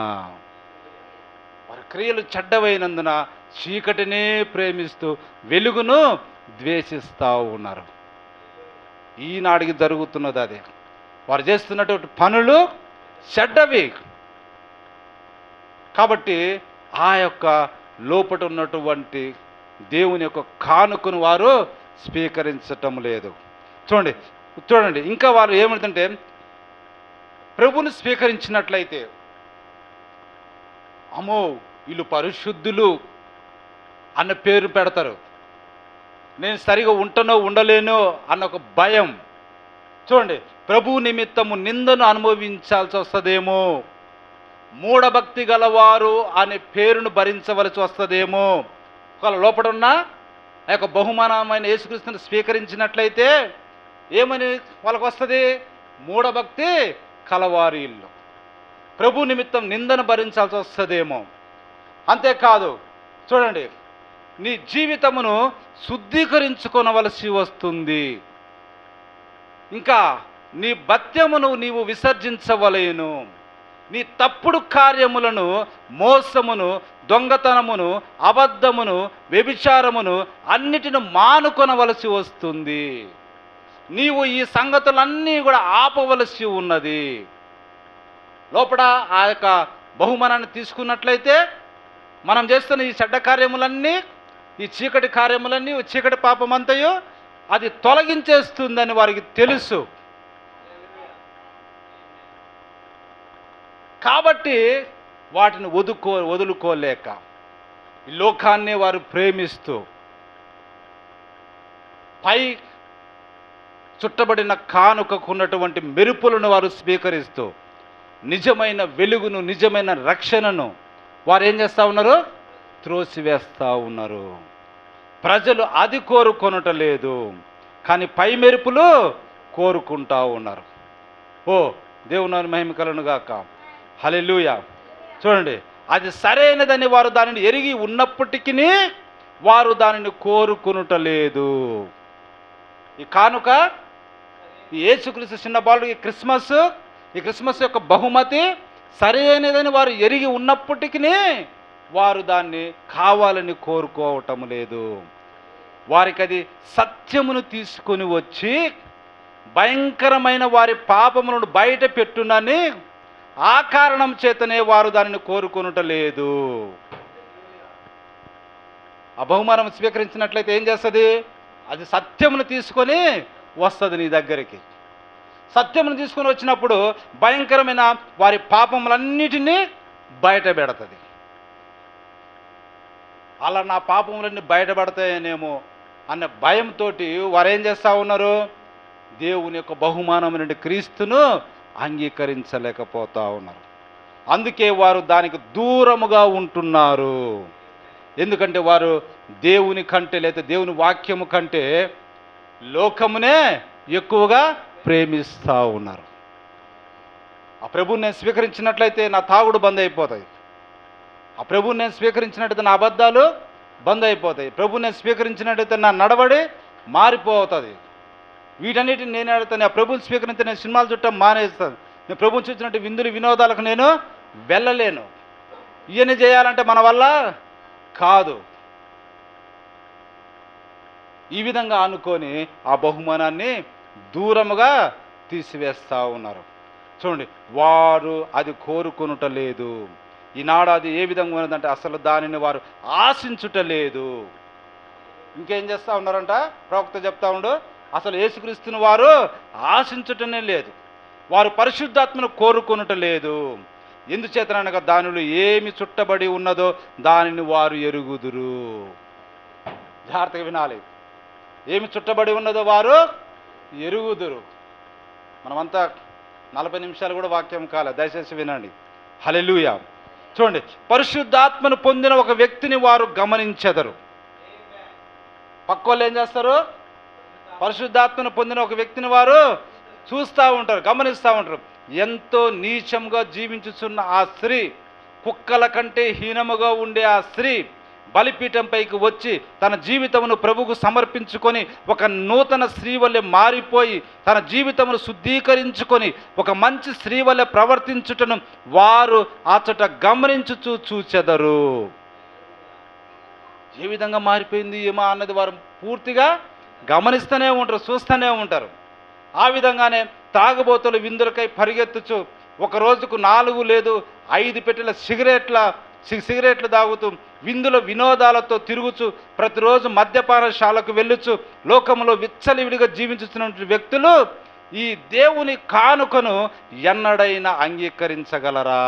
వారి క్రియలు చెడ్డవైనందున చీకటినే ప్రేమిస్తూ వెలుగును ద్వేషిస్తూ ఉన్నారు. ఈనాడికి జరుగుతున్నది అదే. వారు చేస్తున్నటువంటి పనులు చెడ్డవి. కాబట్టి ఆ యొక్క లోపట ఉన్నటువంటి దేవుని యొక్క కానుకను వారు స్వీకరించటం లేదు. చూడండి ఇంకా వారు ఏమిటంటే ప్రభుని స్వీకరించినట్లయితే అమ్మో వీళ్ళు పరిశుద్ధులు అన్న పేరు పెడతారు. నేను సరిగా ఉంటానో ఉండలేనో అన్న ఒక భయం. చూడండి, ప్రభు నిమిత్తము నిందను అనుభవించాల్సి వస్తుందేమో, మూఢభక్తి గలవారు అనే పేరును భరించవలసి వస్తుందేమో. ఒకవేళ లోపల ఉన్న ఆ యొక్క బహుమానమైన యేసుక్రీస్తుని స్వీకరించినట్లయితే ఏమని వాళ్ళకు వస్తుంది? మూఢభక్తి కలవారీళ్ళు. ప్రభు నిమిత్తం నిందను భరించాల్సి వస్తుందేమో. అంతేకాదు, చూడండి, నీ జీవితమును శుద్ధీకరించుకొనవలసి వస్తుంది. ఇంకా నీ భత్యమును నీవు విసర్జించవలేను. నీ తప్పుడు కార్యములను, మోసమును, దొంగతనమును, అబద్ధమును, వ్యభిచారమును అన్నిటిని మానుకొనవలసి వస్తుంది. నీవు ఈ సంగతులన్నీ కూడా ఆపవలసి ఉన్నది. లోపల ఆ యొక్క బహుమానాన్ని తీసుకున్నట్లయితే మనం చేస్తున్న ఈ చెడ్డ కార్యములన్నీ, ఈ చీకటి కార్యములన్నీ, చీకటి పాపమంతయు అది తొలగించేస్తుందని వారికి తెలుసు. కాబట్టి వాటిని వదులుకోలేక ఈ లోకాన్ని వారు ప్రేమిస్తూ పై చుట్టబడిన కానుకకున్నటువంటి మెరుపులను వారు స్వీకరిస్తూ నిజమైన వెలుగును, నిజమైన రక్షణను వారు ఏం చేస్తూ ఉన్నారు? త్రోసివేస్తూ ఉన్నారు. ప్రజలు అది కోరుకొనటం లేదు, కానీ పై మెరుపులు కోరుకుంటా ఉన్నారు. ఓ దేవుని మహిమ కలుగును గాక. హల్లెలూయా. చూడండి, అది సరైనదని వారు దానిని ఎరిగి ఉన్నప్పటికీ వారు దానిని కోరుకునుటలేదు. ఈ కానుక, ఈ యేసుక్రీస్తు చిన్న బాలుడికి ఈ క్రిస్మస్ యొక్క బహుమతి సరైనదని వారు ఎరిగి ఉన్నప్పటికీ వారు దాన్ని కావాలని కోరుకోవటం లేదు. వారికి అది సత్యమును తీసుకొని వచ్చి భయంకరమైన వారి పాపములను బయట పెట్టునని ఆ కారణం చేతనే వారు దానిని కోరుకొనుటలేదు. ఆ బహుమానం స్వీకరించినట్లయితే ఏం చేస్తుంది? అది సత్యమును తీసుకొని వస్తుంది నీ దగ్గరికి. సత్యమును తీసుకొని వచ్చినప్పుడు భయంకరమైన వారి పాపములన్నిటినీ బయట పెడుతుంది. అలా నా పాపములన్నీ బయటపడతాయనేమో అన్న భయంతో వారు ఏం చేస్తూ ఉన్నారు? దేవుని యొక్క బహుమానం నుండి క్రీస్తును అంగీకరించలేకపోతా ఉన్నారు. అందుకే వారు దానికి దూరముగా ఉంటున్నారు. ఎందుకంటే వారు దేవుని కంటే, లేదా దేవుని వాక్యము కంటే లోకమునే ఎక్కువగా ప్రేమిస్తూ ఉన్నారు. ఆ ప్రభువుని నేను స్వీకరించినట్లయితే నా తాగుడు బంద్ అయిపోతాయి. ఆ ప్రభువుని నేను స్వీకరించినట్లయితే నా అబద్ధాలు బంద్ అయిపోతాయి. ప్రభువుని నేను స్వీకరించినట్లయితే నా నడవడి మారిపోతుంది. వీటన్నిటిని నేను అడుగుతాను. ఆ ప్రభువుని స్వీకరించి నేను సినిమాలు చుట్టం మానేస్తాను. నేను ప్రభువుని చూసినట్టు విందులు వినోదాలకు నేను వెళ్ళలేను. ఇవన్నీ చేయాలంటే మన వల్ల కాదు. ఈ విధంగా అనుకొని ఆ బహుమానాన్ని దూరముగా తీసివేస్తూ ఉన్నారు. చూడండి, వారు అది కోరుకొనుట లేదు. ఈనాడు అది ఏ విధంగా ఉన్నదంటే అసలు దానిని వారు ఆశించుట లేదు. ఇంకేం చేస్తూ ఉన్నారంట? ప్రవక్త చెప్తా ఉండు, అసలు యేసుక్రీస్తుని వారు ఆశించుటనే లేదు. వారు పరిశుద్ధాత్మను కోరుకొనుట లేదు. ఎందుచేతనగా దానిలో ఏమి చుట్టబడి ఉన్నదో దానిని వారు ఎరుగుదురు. జాగ్రత్తగా వినాలి. ఏమి చుట్టబడి ఉన్నదో వారు ఎరుగుదురు. మనమంతా 40 నిమిషాలు కూడా వాక్యం కాలే, దయచేసి వినండి. హల్లెలూయా. చూడండి, పరిశుద్ధాత్మను పొందిన ఒక వ్యక్తిని వారు గమనించెదరు. పక్కోళ్ళు ఏం చేస్తారు? పరిశుద్ధాత్మను పొందిన ఒక వ్యక్తిని వారు చూస్తూ ఉంటారు, గమనిస్తూ ఉంటారు. ఎంతో నీచంగా జీవించుచున్న ఆ స్త్రీ కుక్కల కంటే హీనముగా ఉండే ఆ స్త్రీ బలిపీఠంపైకి వచ్చి తన జీవితమును ప్రభువుకు సమర్పించుకొని ఒక నూతన స్త్రీ వలె మారిపోయి తన జీవితమును శుద్ధీకరించుకొని ఒక మంచి స్త్రీ వలె ప్రవర్తించుటను వారు అచట గమనించుచూ చూచెదరు. ఏ విధంగా మారిపోయింది ఏమో అన్నది వారు పూర్తిగా గమనిస్తూనే ఉంటారు, చూస్తూనే ఉంటారు. ఆ విధంగానే తాగుబోతులు విందులకై పరిగెత్తుచు ఒక రోజుకు 4 లేదు 5 పెట్టెల సిగరెట్లు తాగుతూ విందుల వినోదాలతో తిరుగుచు ప్రతిరోజు మద్యపానశాలకు వెళ్ళుచు లోకంలో విచ్చలవిడిగా జీవించుతున్న వ్యక్తులు ఈ దేవుని కానుకను ఎన్నడైనా అంగీకరించగలరా?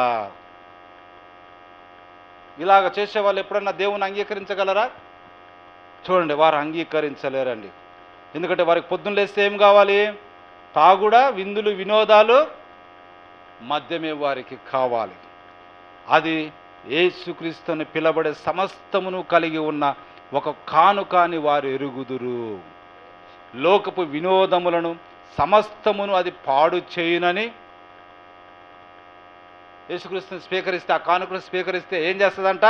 ఇలాగ చేసేవాళ్ళు ఎప్పుడన్నా దేవుని అంగీకరించగలరా? చూడండి, వారు అంగీకరించలేరండి. ఎందుకంటే వారికి పొద్దున్న లేస్తే ఏం కావాలి? తాగుడా, విందులు, వినోదాలు, మద్యమే వారికి కావాలి. అది యేసుక్రీస్తుని పిలబడే సమస్తమును కలిగి ఉన్న ఒక కానుక అని వారు ఎరుగుదురు. లోకపు వినోదములను సమస్తమును అది పాడు చేయునని యేసుక్రీస్తుని స్వీకరిస్తే, ఆ కానుకను స్వీకరిస్తే ఏం చేస్తుందంట?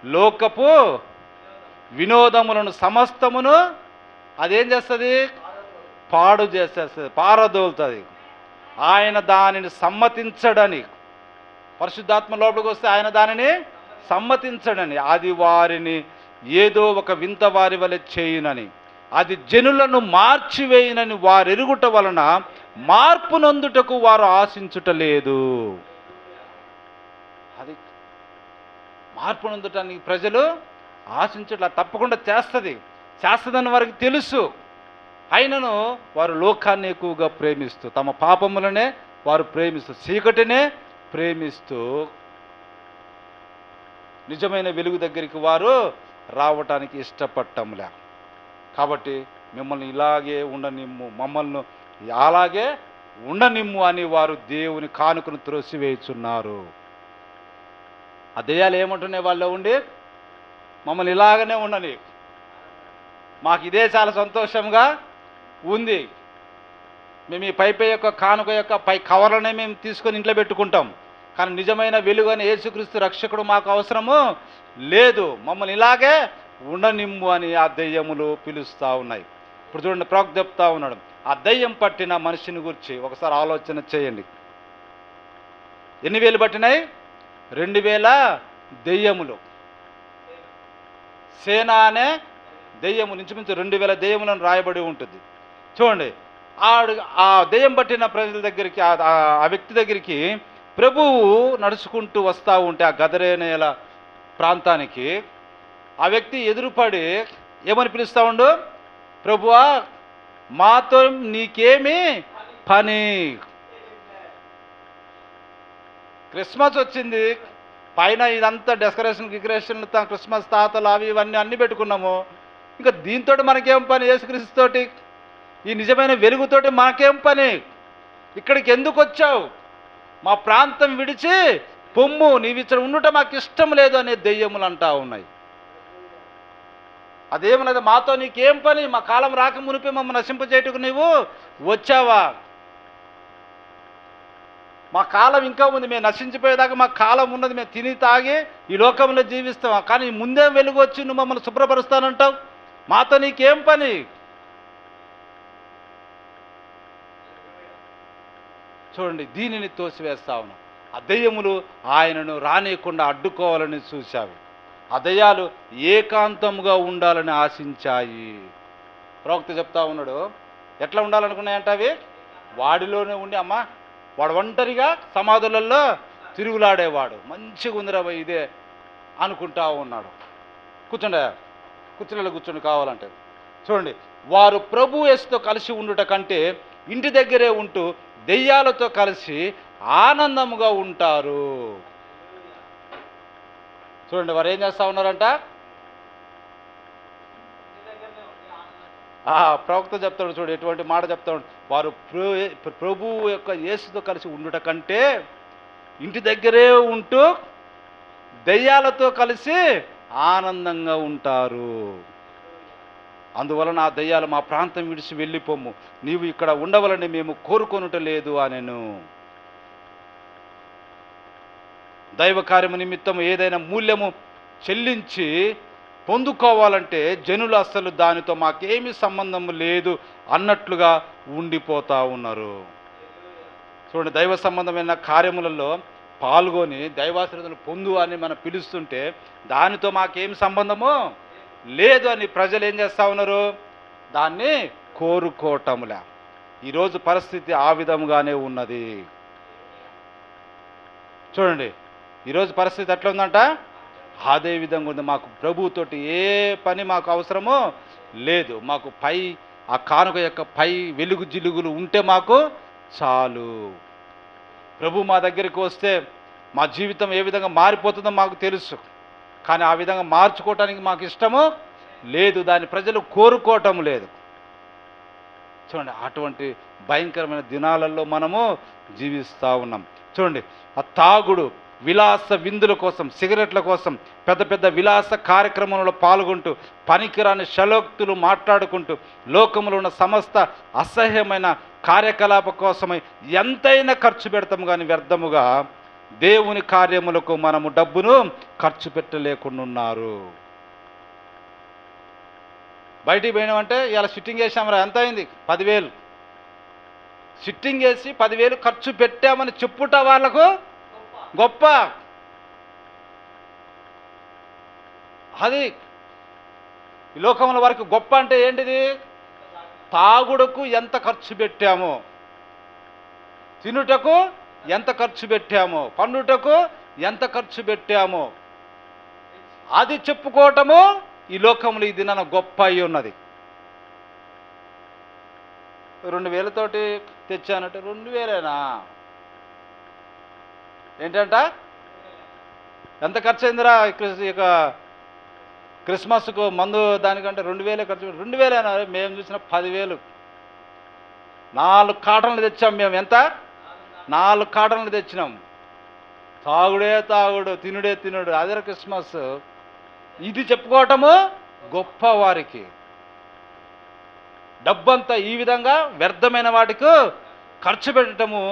లోకపు వినోదములను సమస్తమును అదేం చేస్తుంది? పాడు చేసేస్తుంది, పారదోలుతుంది. ఆయన దానిని సమ్మతించడని, పరిశుద్ధాత్మ లోపలికి వస్తే ఆయన దానిని సమ్మతించడని, అది వారిని ఏదో ఒక వింత వారి వలె చేయునని, అది జనులను మార్చివేయునని వారు ఎరుగుట వలన మార్పు నొందుటకు వారు ఆశించుటలేదు. అది మార్పు నొందుటానికి ప్రజలు ఆశించట్లా. తప్పకుండా చేస్తుందని వారికి తెలుసు. అయినను వారు లోకాన్ని ఎక్కువగా ప్రేమిస్తూ, తమ పాపములనే వారు ప్రేమిస్తూ, చీకటినే ప్రేమిస్తూ నిజమైన వెలుగు దగ్గరికి వారు రావటానికి ఇష్టపడటంలే. కాబట్టి మిమ్మల్ని ఇలాగే ఉండనిమ్ము, మమ్మల్ని అలాగే ఉండనిమ్ము అని వారు దేవుని కానుకను త్రోసివేయుచున్నారు. ఆ దెయ్యాలు ఏమంటున్నాయి? వాళ్ళు ఉండి మమ్మల్ని ఇలాగనే ఉండని, మాకు ఇదే చాలా సంతోషంగా ఉంది, మేము ఈ పై యొక్క కానుక యొక్క పై కవర్లనే మేము తీసుకొని ఇంట్లో పెట్టుకుంటాం, కానీ నిజమైన వెలుగు అని యేసుక్రీస్తు రక్షకుడు మాకు అవసరము లేదు, మమ్మల్ని ఇలాగే ఉండనిమ్ము అని ఆ దెయ్యములు పిలుస్తూ ఉన్నాయి. ఇప్పుడు చూడండి, ప్రవక్త చెప్తా ఉన్నాడు, ఆ దెయ్యం పట్టిన మనిషిని గురించి ఒకసారి ఆలోచన చేయండి. ఎన్ని వేలు పట్టినాయి? 2000 దెయ్యములు. సేన అనే దెయ్యములు, ఇంచుమించు 2000 దెయ్యములను రాయబడి ఉంటుంది. చూడండి, ఆ దెయ్యం పట్టిన ప్రజల దగ్గరికి, ఆ వ్యక్తి దగ్గరికి ప్రభువు నడుచుకుంటూ వస్తూ ఉంటే ఆ గదరేనేల ప్రాంతానికి ఆ వ్యక్తి ఎదురుపడి ఏమని పిలుస్తూ ఉండు? ప్రభువా, మాతో నీకేమి పని? క్రిస్మస్ వచ్చింది, పైన ఇదంతా డెకరేషన్లు క్రిస్మస్ తాతలు అవి ఇవన్నీ అన్నీ పెట్టుకున్నాము, ఇంకా దీంతో మనకేం పని? యేసుక్రీస్తుతోటి, ఈ నిజమైన వెలుగుతోటి మనకేం పని? ఇక్కడికి ఎందుకు వచ్చావు? మా ప్రాంతం విడిచి పొమ్ము, నీవు ఇక్కడ ఉండుట మాకు ఇష్టం లేదు అనే దెయ్యములు అంటా ఉన్నాయి. అదేమన్నది? మాతో నీకేం పని? మా కాలం రాక మునిపే మమ్మల్ని నశింపజేయటకు నీవు వచ్చావా? మా కాలం ఇంకా ఉంది, మేము నశించిపోయేదాకా మా కాలం ఉన్నది, మేము తిని తాగి ఈ లోకంలో జీవిస్తాం, కానీ ముందే వెలుగు వచ్చి నువ్వు మమ్మల్ని శుభ్రపరుస్తానంటావు, మాతో నీకేం పని? చూడండి, దీనిని తోసివేస్తా ఉన్నాం. ఆ దెయ్యములు ఆయనను రానియకుండా అడ్డుకోవాలని చూశావి. ఆ దెయ్యాలు ఏకాంతముగా ఉండాలని ఆశించాయి. ప్రవక్త చెప్తా ఉన్నాడు, ఎట్లా ఉండాలనుకున్నాయంట అవి? వాడిలోనే ఉండి, అమ్మా వాడు ఒంటరిగా సమాధులలో తిరుగులాడేవాడు, మంచిగా ఉందిరా ఇదే అనుకుంటా ఉన్నాడు. కూర్చుని కావాలంటే చూడండి, వారు ప్రభు యేసుతో కలిసి ఉండుట కంటే ఇంటి దగ్గరే ఉంటూ దెయ్యాలతో కలిసి ఆనందముగా ఉంటారు. చూడండి, వారు ఏం చేస్తూ ఉన్నారంట? ప్రవక్త చెప్తాడు, చూడు ఎటువంటి మాట చెప్తాడు, వారు ప్రభువు యొక్క యేసుతో కలిసి ఉండుట కంటే ఇంటి దగ్గరే ఉంటూ దెయ్యాలతో కలిసి ఆనందంగా ఉంటారు. అందువలన ఆ దెయ్యాలు, మా ప్రాంతం విడిచి వెళ్ళిపోము, నీవు ఇక్కడ ఉండవలని మేము కోరుకొనుట లేదు అనెను. దైవ కార్యము నిమిత్తం ఏదైనా మూల్యము చెల్లించి పొందుకోవాలంటే జనులు అసలు దానితో మాకేమీ సంబంధం లేదు అన్నట్లుగా ఉండిపోతూ ఉన్నారు. చూడండి, దైవ సంబంధమైన కార్యములలో పాల్గొని దైవాశీర్వాదాలు పొందు అని మనం పిలుస్తుంటే దానితో మాకేం సంబంధమో లేదు అని ప్రజలు ఏం చేస్తూ ఉన్నారు? దాన్ని కోరుకోవటంలే. ఈరోజు పరిస్థితి ఆ విధంగానే ఉన్నది. చూడండి, ఈరోజు పరిస్థితి ఎట్లా ఉందంట? అదే విధంగా ఉంది. మాకు ప్రభువుతోటి ఏ పని మాకు అవసరమో లేదు. మాకు పై ఆ కానుక యొక్క పై వెలుగు జిలుగులు ఉంటే మాకు చాలు. ప్రభు మా దగ్గరికి వస్తే మా జీవితం ఏ విధంగా మారిపోతుందో మాకు తెలుసు, కానీ ఆ విధంగా మార్చుకోవటానికి మాకు ఇష్టము లేదు. దాన్ని ప్రజలు కోరుకోవటం లేదు. చూడండి, అటువంటి భయంకరమైన దినాలలో మనము జీవిస్తూ ఉన్నాం. చూడండి, ఆ తాగుడు, విలాస విందుల కోసం, సిగరెట్ల కోసం, పెద్ద పెద్ద విలాస కార్యక్రమంలో పాల్గొంటూ పనికిరాని శలోక్తులు మాట్లాడుకుంటూ లోకంలో ఉన్న సమస్త అసహ్యమైన కార్యకలాప కోసమై ఎంతైనా ఖర్చు పెడతాము, కానీ వ్యర్థముగా దేవుని కార్యములకు మనము డబ్బును ఖర్చు పెట్టలేకుండా ఉన్నారు. బయటికి పోయినామంటే ఇలా సిట్టింగ్ వేసామరా, ఎంత అయింది? 10,000. సిట్టింగ్ వేసి 10,000 ఖర్చు పెట్టామని చెప్పుట వాళ్ళకు గొప్ప. అది ఈ లోకంలో వరకు గొప్ప అంటే ఏంటిది? తాగుడుకు ఎంత ఖర్చు పెట్టామో, తినుటకు ఎంత ఖర్చు పెట్టామో, పండుటకు ఎంత ఖర్చు పెట్టామో అది చెప్పుకోవటము ఈ లోకంలో ఈ దినాన గొప్ప అయి ఉన్నది. 2,000 తోటి తెచ్చానంటే 2,000ఏనా? ఏంటంట? ఎంత ఖర్చు అయిందిరా ఇక క్రిస్మస్కు మందు దానికంటే 2,000 ఖర్చు. 2,000ఏనా? మేము చూసిన 10,000. 4 కాటన్లు తెచ్చాం మేము. ఎంత? 4 కాటన్లు తెచ్చినాం. తాగుడే తాగుడు, తినుడే తినుడు, అదే క్రిస్మస్. ఇది చెప్పుకోవటము గొప్ప వారికి. డబ్బంతా ఈ విధంగా వ్యర్థమైన వాటికి ఖర్చు పెట్టడము,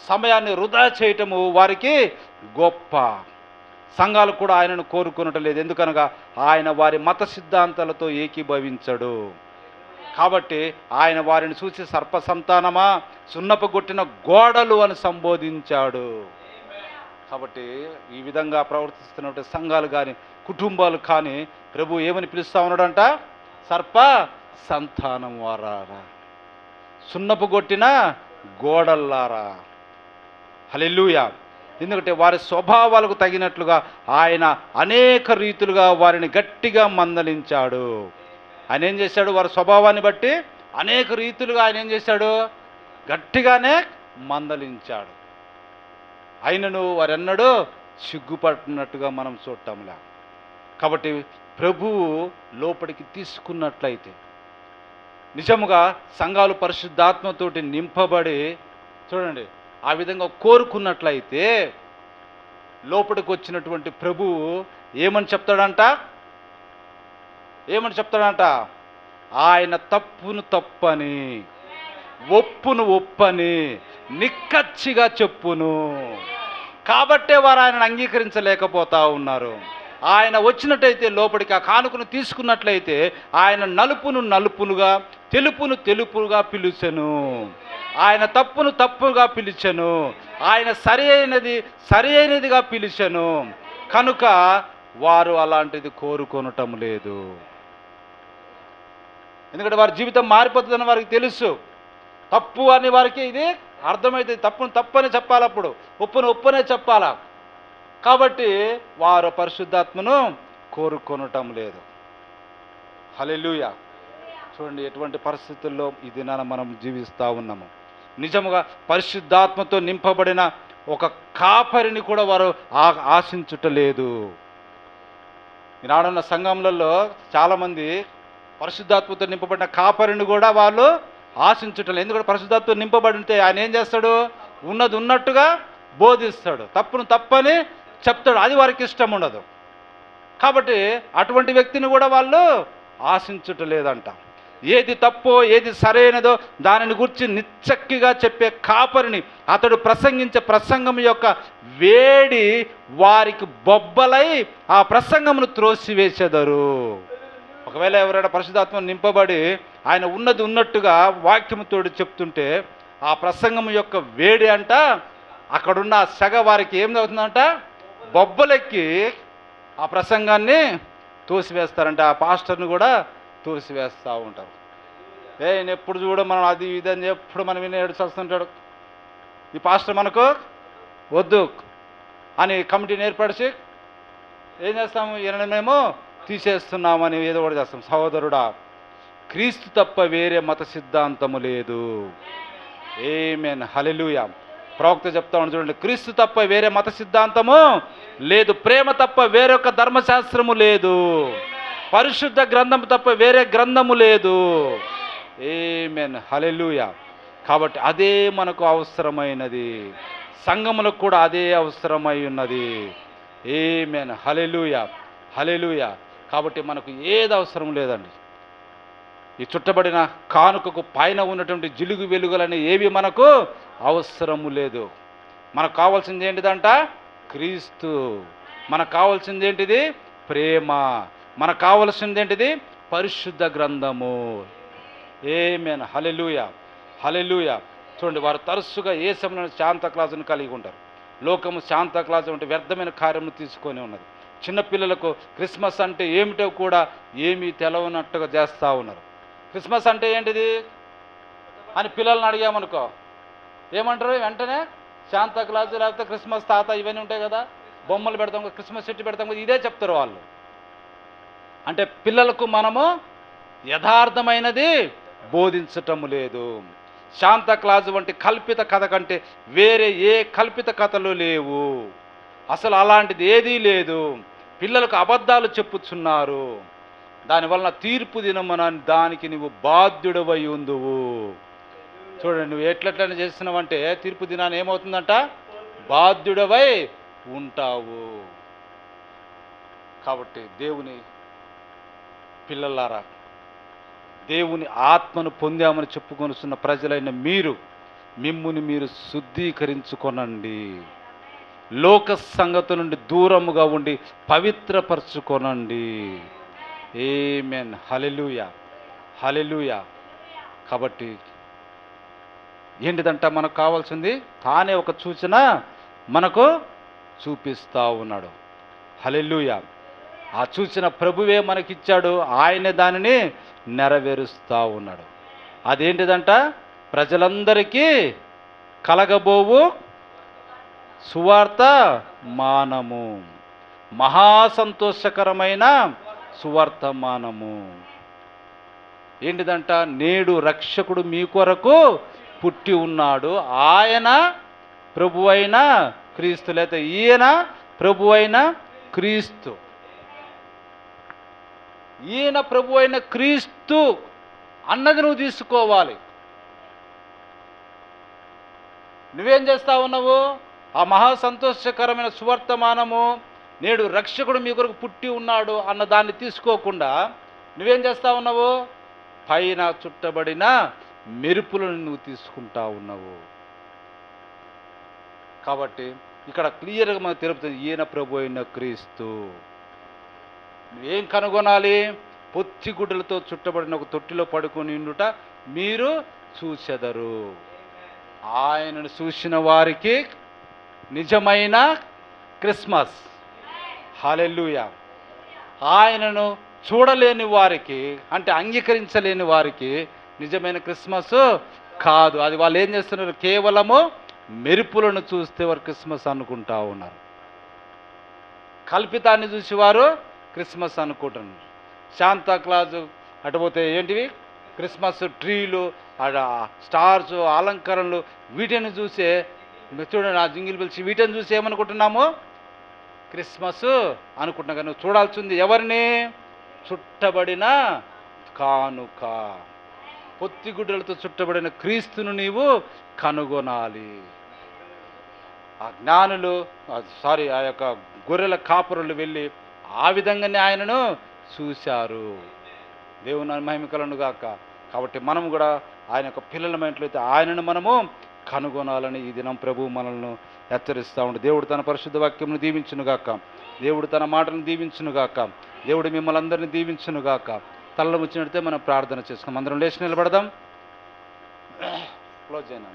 సమయాన్ని వృధా చేయటము వారికి గొప్ప. సంఘాలు కూడా ఆయనను కోరుకునటం లేదు. ఎందుకనగా ఆయన వారి మత సిద్ధాంతాలతో ఏకీభవించడు. కాబట్టి ఆయన వారిని చూసి సర్ప సంతానమా, సున్నపగొట్టిన గోడలు అని సంబోధించాడు. కాబట్టి ఈ విధంగా ప్రవర్తిస్తున్నటువంటి సంఘాలు కానీ కుటుంబాలు కానీ ప్రభు ఏమని పిలుస్తూ ఉన్నాడంట? సర్ప సంతానం వారారా, సున్నపగొట్టిన గోడల్లారా. హల్లెలూయా. ఎందుకంటే వారి స్వభావాలకు తగినట్లుగా ఆయన అనేక రీతులుగా వారిని గట్టిగా మందలించాడు. ఆయన ఏం చేశాడు? వారి స్వభావాన్ని బట్టి అనేక రీతులుగా ఆయన ఏం చేశాడు? గట్టిగానే మందలించాడు. ఆయనను వారెన్నడూ సిగ్గుపడినట్టుగా మనం చూడటంలే. కాబట్టి ప్రభువు లోపలికి తీసుకున్నట్లయితే, నిజముగా సంఘాలు పరిశుద్ధాత్మతోటి నింపబడి, చూడండి, ఆ విధంగా కోరుకున్నట్లయితే లోపలికి వచ్చినటువంటి ప్రభువు ఏమని చెప్తాడంట? ఆయన తప్పును తప్పని, ఒప్పును ఒప్పని నిక్కచ్చిగా చెప్పును. కాబట్టే వారు ఆయనను అంగీకరించలేకపోతా ఉన్నారు. ఆయన వచ్చినట్టయితే లోపలికి ఆ కానుకను తీసుకున్నట్లయితే ఆయన నలుపును నలుపునుగా, తెలుపును తెలుపుగా పిలిచెను. ఆయన తప్పును తప్పుగా పిలిచెను. ఆయన సరి అయినదిగా పిలిచెను. కనుక వారు అలాంటిది కోరుకొనటం లేదు. ఎందుకంటే వారి జీవితం మారిపోతుందని వారికి తెలుసు. తప్పు అని వారికి ఇది అర్థమవుతుంది. తప్పును తప్పని చెప్పాలి, అప్పుడు ఒప్పును ఒప్పనే చెప్పాలా. కాబట్టి వారు పరిశుద్ధాత్మను కోరుకొనటం లేదు. హల్లెలూయా. చూడండి, ఎటువంటి పరిస్థితుల్లో ఈ దినాన మనం జీవిస్తూ ఉన్నాము. నిజముగా పరిశుద్ధాత్మతో నింపబడిన ఒక కాపరిని కూడా వారు ఆశించుటలేదు. ఈనాడున్న సంఘములలో చాలామంది పరిశుద్ధాత్మతో నింపబడిన కాపరిని కూడా వాళ్ళు ఆశించుటలేదు. ఎందుకంటే పరిశుద్ధాత్మతో నింపబడితే ఆయన ఏం చేస్తాడు? ఉన్నది ఉన్నట్టుగా బోధిస్తాడు, తప్పును తప్పని చెప్తాడు. అది వారికి ఇష్టం ఉండదు. కాబట్టి అటువంటి వ్యక్తిని కూడా వాళ్ళు ఆశించుటలేదంట. ఏది తప్పో ఏది సరైనదో దానిని గురించి నిచ్చక్కిగా చెప్పే కాపరిని అతడు ప్రసంగించే ప్రసంగం యొక్క వేడి వారికి బొబ్బలై ఆ ప్రసంగమును త్రోసివేసెదరు. ఒకవేళ ఎవరైనా పరిశుద్ధాత్మ నింపబడి ఆయన ఉన్నది ఉన్నట్టుగా వాక్యముతో చెప్తుంటే ఆ ప్రసంగం యొక్క వేడి అంట అక్కడున్న సెగ వారికి ఏమవుతుందంట, బొబ్బలెక్కి ఆ ప్రసంగాన్ని తోసివేస్తారంట. ఆ పాస్టర్ని కూడా తోసివేస్తూ ఉంటారు. నేను ఎప్పుడు చూడ మనం అది ఇది అని ఎప్పుడు మనం విని ఏడుస్తుంటాడు. ఈ పాస్టర్ మనకు వద్దు అని కమిటీని ఏర్పరిచి ఏం చేస్తాము, ఈయనమేమో తీసేస్తున్నామని ఏదో కూడా చేస్తాం. సహోదరుడా, క్రీస్తు తప్ప వేరే మత సిద్ధాంతము లేదు. ఆమేన్, హల్లెలూయా. ప్రవక్త చెప్తా ఉన్నాడు చూడండి, క్రీస్తు తప్ప వేరే మత సిద్ధాంతము లేదు, ప్రేమ తప్ప వేరొక ధర్మశాస్త్రము లేదు, పరిశుద్ధ గ్రంథము తప్ప వేరే గ్రంథము లేదు. ఆమేన్, హల్లెలూయా. కాబట్టి అదే మనకు అవసరమైనది, సంఘములకు కూడా అదే అవసరమై ఉన్నది. ఆమేన్, హల్లెలూయా, హల్లెలూయా. కాబట్టి మనకు ఏది అవసరం లేదండి. ఈ చుట్టబడిన కానుకకు పైన ఉన్నటువంటి జిలుగు వెలుగులని ఏవి మనకు అవసరము లేదు. మనకు కావాల్సింది ఏంటిదంట, క్రీస్తు. మనకు కావాల్సింది ఏంటిది, ప్రేమ. మనకు కావాల్సింది ఏంటిది, పరిశుద్ధ గ్రంథము. ఆమేన్, హల్లెలూయా, హల్లెలూయా. చూడండి, వారు తరచుగా ఏ సమయంలో శాంత క్లాసును కలిగి ఉంటారు. లోకము శాంత క్లాసు అంటే వ్యర్థమైన కార్యము తీసుకొని ఉన్నది. చిన్నపిల్లలకు క్రిస్మస్ అంటే ఏమిటో కూడా ఏమీ తెలవనట్టుగా చేస్తూ ఉన్నారు. క్రిస్మస్ అంటే ఏంటిది అని పిల్లల్ని అడిగామనుకో ఏమంటారు, వెంటనే శాంతా క్లాసు లేకపోతే క్రిస్మస్ తాత ఇవన్నీ ఉంటాయి కదా, బొమ్మలు పెడతాం కదా, క్రిస్మస్ చెట్టు పెడతాం కదా, ఇదే చెప్తారు వాళ్ళు. అంటే పిల్లలకు మనము యథార్థమైనది బోధించటము లేదు. శాంతా క్లాజు వంటి కల్పిత కథ కంటే వేరే ఏ కల్పిత కథలు లేవు. అసలు అలాంటిది ఏదీ లేదు. పిల్లలకు అబద్ధాలు చెప్పుచున్నారు. దానివలన తీర్పు దినమున దానికి నువ్వు బాధ్యుడవై ఉందువు. చూడండి, నువ్వు ఎట్లట్లని చేస్తున్నావంటే తీర్పు దినాన్ని ఏమవుతుందంట, బాధ్యుడవై ఉంటావు. కాబట్టి దేవుని పిల్లలారా, దేవుని ఆత్మను పొందామని చెప్పుకొనుస్తున్న ప్రజలైన మీరు మిమ్ముని మీరు శుద్ధీకరించుకొనండి. లోక సంగతుల నుండి దూరముగా ఉండి పవిత్రపరచుకొనండి. ఆమేన్, హల్లెలూయా, హల్లెలూయా. కాబట్టి ఏంటిదంట మనకు కావాల్సింది, తానే ఒక సూచన మనకు చూపిస్తూ ఉన్నాడు. హల్లెలూయా. ఆ సూచన ప్రభువే మనకిచ్చాడు. ఆయనే దానిని నెరవేరుస్తూ ఉన్నాడు. అదేంటిదంట, ప్రజలందరికీ కలగబోవు సువార్త మానము, మహాసంతోషకరమైన సువర్తమానము. ఏంటిదంట, నేడు రక్షకుడు మీ కొరకు పుట్టి ఉన్నాడు, ఆయన ప్రభువైన క్రీస్తు, లేకపోతే ఈయన ప్రభువైన క్రీస్తు. ఈయన ప్రభువైన క్రీస్తు అన్నది నువ్వు తీసుకోవాలి. నువ్వేం చేస్తా ఉన్నావు, ఆ మహాసంతోషకరమైన సువర్తమానము, నేడు రక్షకుడు మీ కొరకు పుట్టి ఉన్నాడు అన్న దాన్ని తీసుకోకుండా నువ్వేం చేస్తా ఉన్నావు, పైన చుట్టబడిన మెరుపులను నువ్వు తీసుకుంటా ఉన్నావు. కాబట్టి ఇక్కడ క్లియర్గా మనకు తెలుపుతుంది, ఈయన ప్రభు అయిన క్రీస్తు. నువ్వేం కనుగొనాలి, పొత్తిగుడ్డలతో చుట్టబడిన ఒక తొట్టిలో పడుకొని ఉండుట మీరు చూచెదరు. ఆయనను చూసిన వారికి నిజమైన క్రిస్మస్. హల్లెలూయా. ఆయనను చూడలేని వారికి, అంటే అంగీకరించలేని వారికి నిజమైన క్రిస్మస్ కాదు. అది వాళ్ళు ఏం చేస్తున్నారు, కేవలము మెరుపులను చూస్తే వారు క్రిస్మస్ అనుకుంటా ఉన్నారు. కల్పితాన్ని చూసి వారు క్రిస్మస్ అనుకుంటున్నారు. శాంతా క్లాజు అటుపోతే ఏంటివి, క్రిస్మస్ ట్రీలు, స్టార్స్, అలంకరణలు, వీటిని చూసే చూడండి, ఆ జింగిల్ పిలిచి వీటిని చూసి ఏమనుకుంటున్నాము, క్రిస్మస్ అనుకుంటున్నాం. కానీ నువ్వు చూడాల్సింది ఎవరిని, చుట్టబడిన కానుక, పొత్తిగుడ్డలతో చుట్టబడిన క్రీస్తును నీవు కనుగొనాలి. ఆ జ్ఞానులు ఆ యొక్క గొర్రెల కాపురులు వెళ్ళి ఆ విధంగానే ఆయనను చూశారు. దేవుని మహిమ కలుగును గాక. కాబట్టి మనం కూడా ఆయన యొక్క పిల్లలమైనట్లయితే ఆయనను మనము కనుగొనాలని ఈ దినం ప్రభు మనల్ని హెచ్చరిస్తూ ఉండి దేవుడు తన పరిశుద్ధ వాక్యమును దీవించునుగాక, దేవుడు తన మాటను దీవించునుగాక, దేవుడు మిమ్మల్ని అందరినీ దీవించునుగాక. తలలో వచ్చినట్టే మనం ప్రార్థన చేసుకున్నాం. అందరం లేచి నిలబడదాం. క్లోజ్ అయినా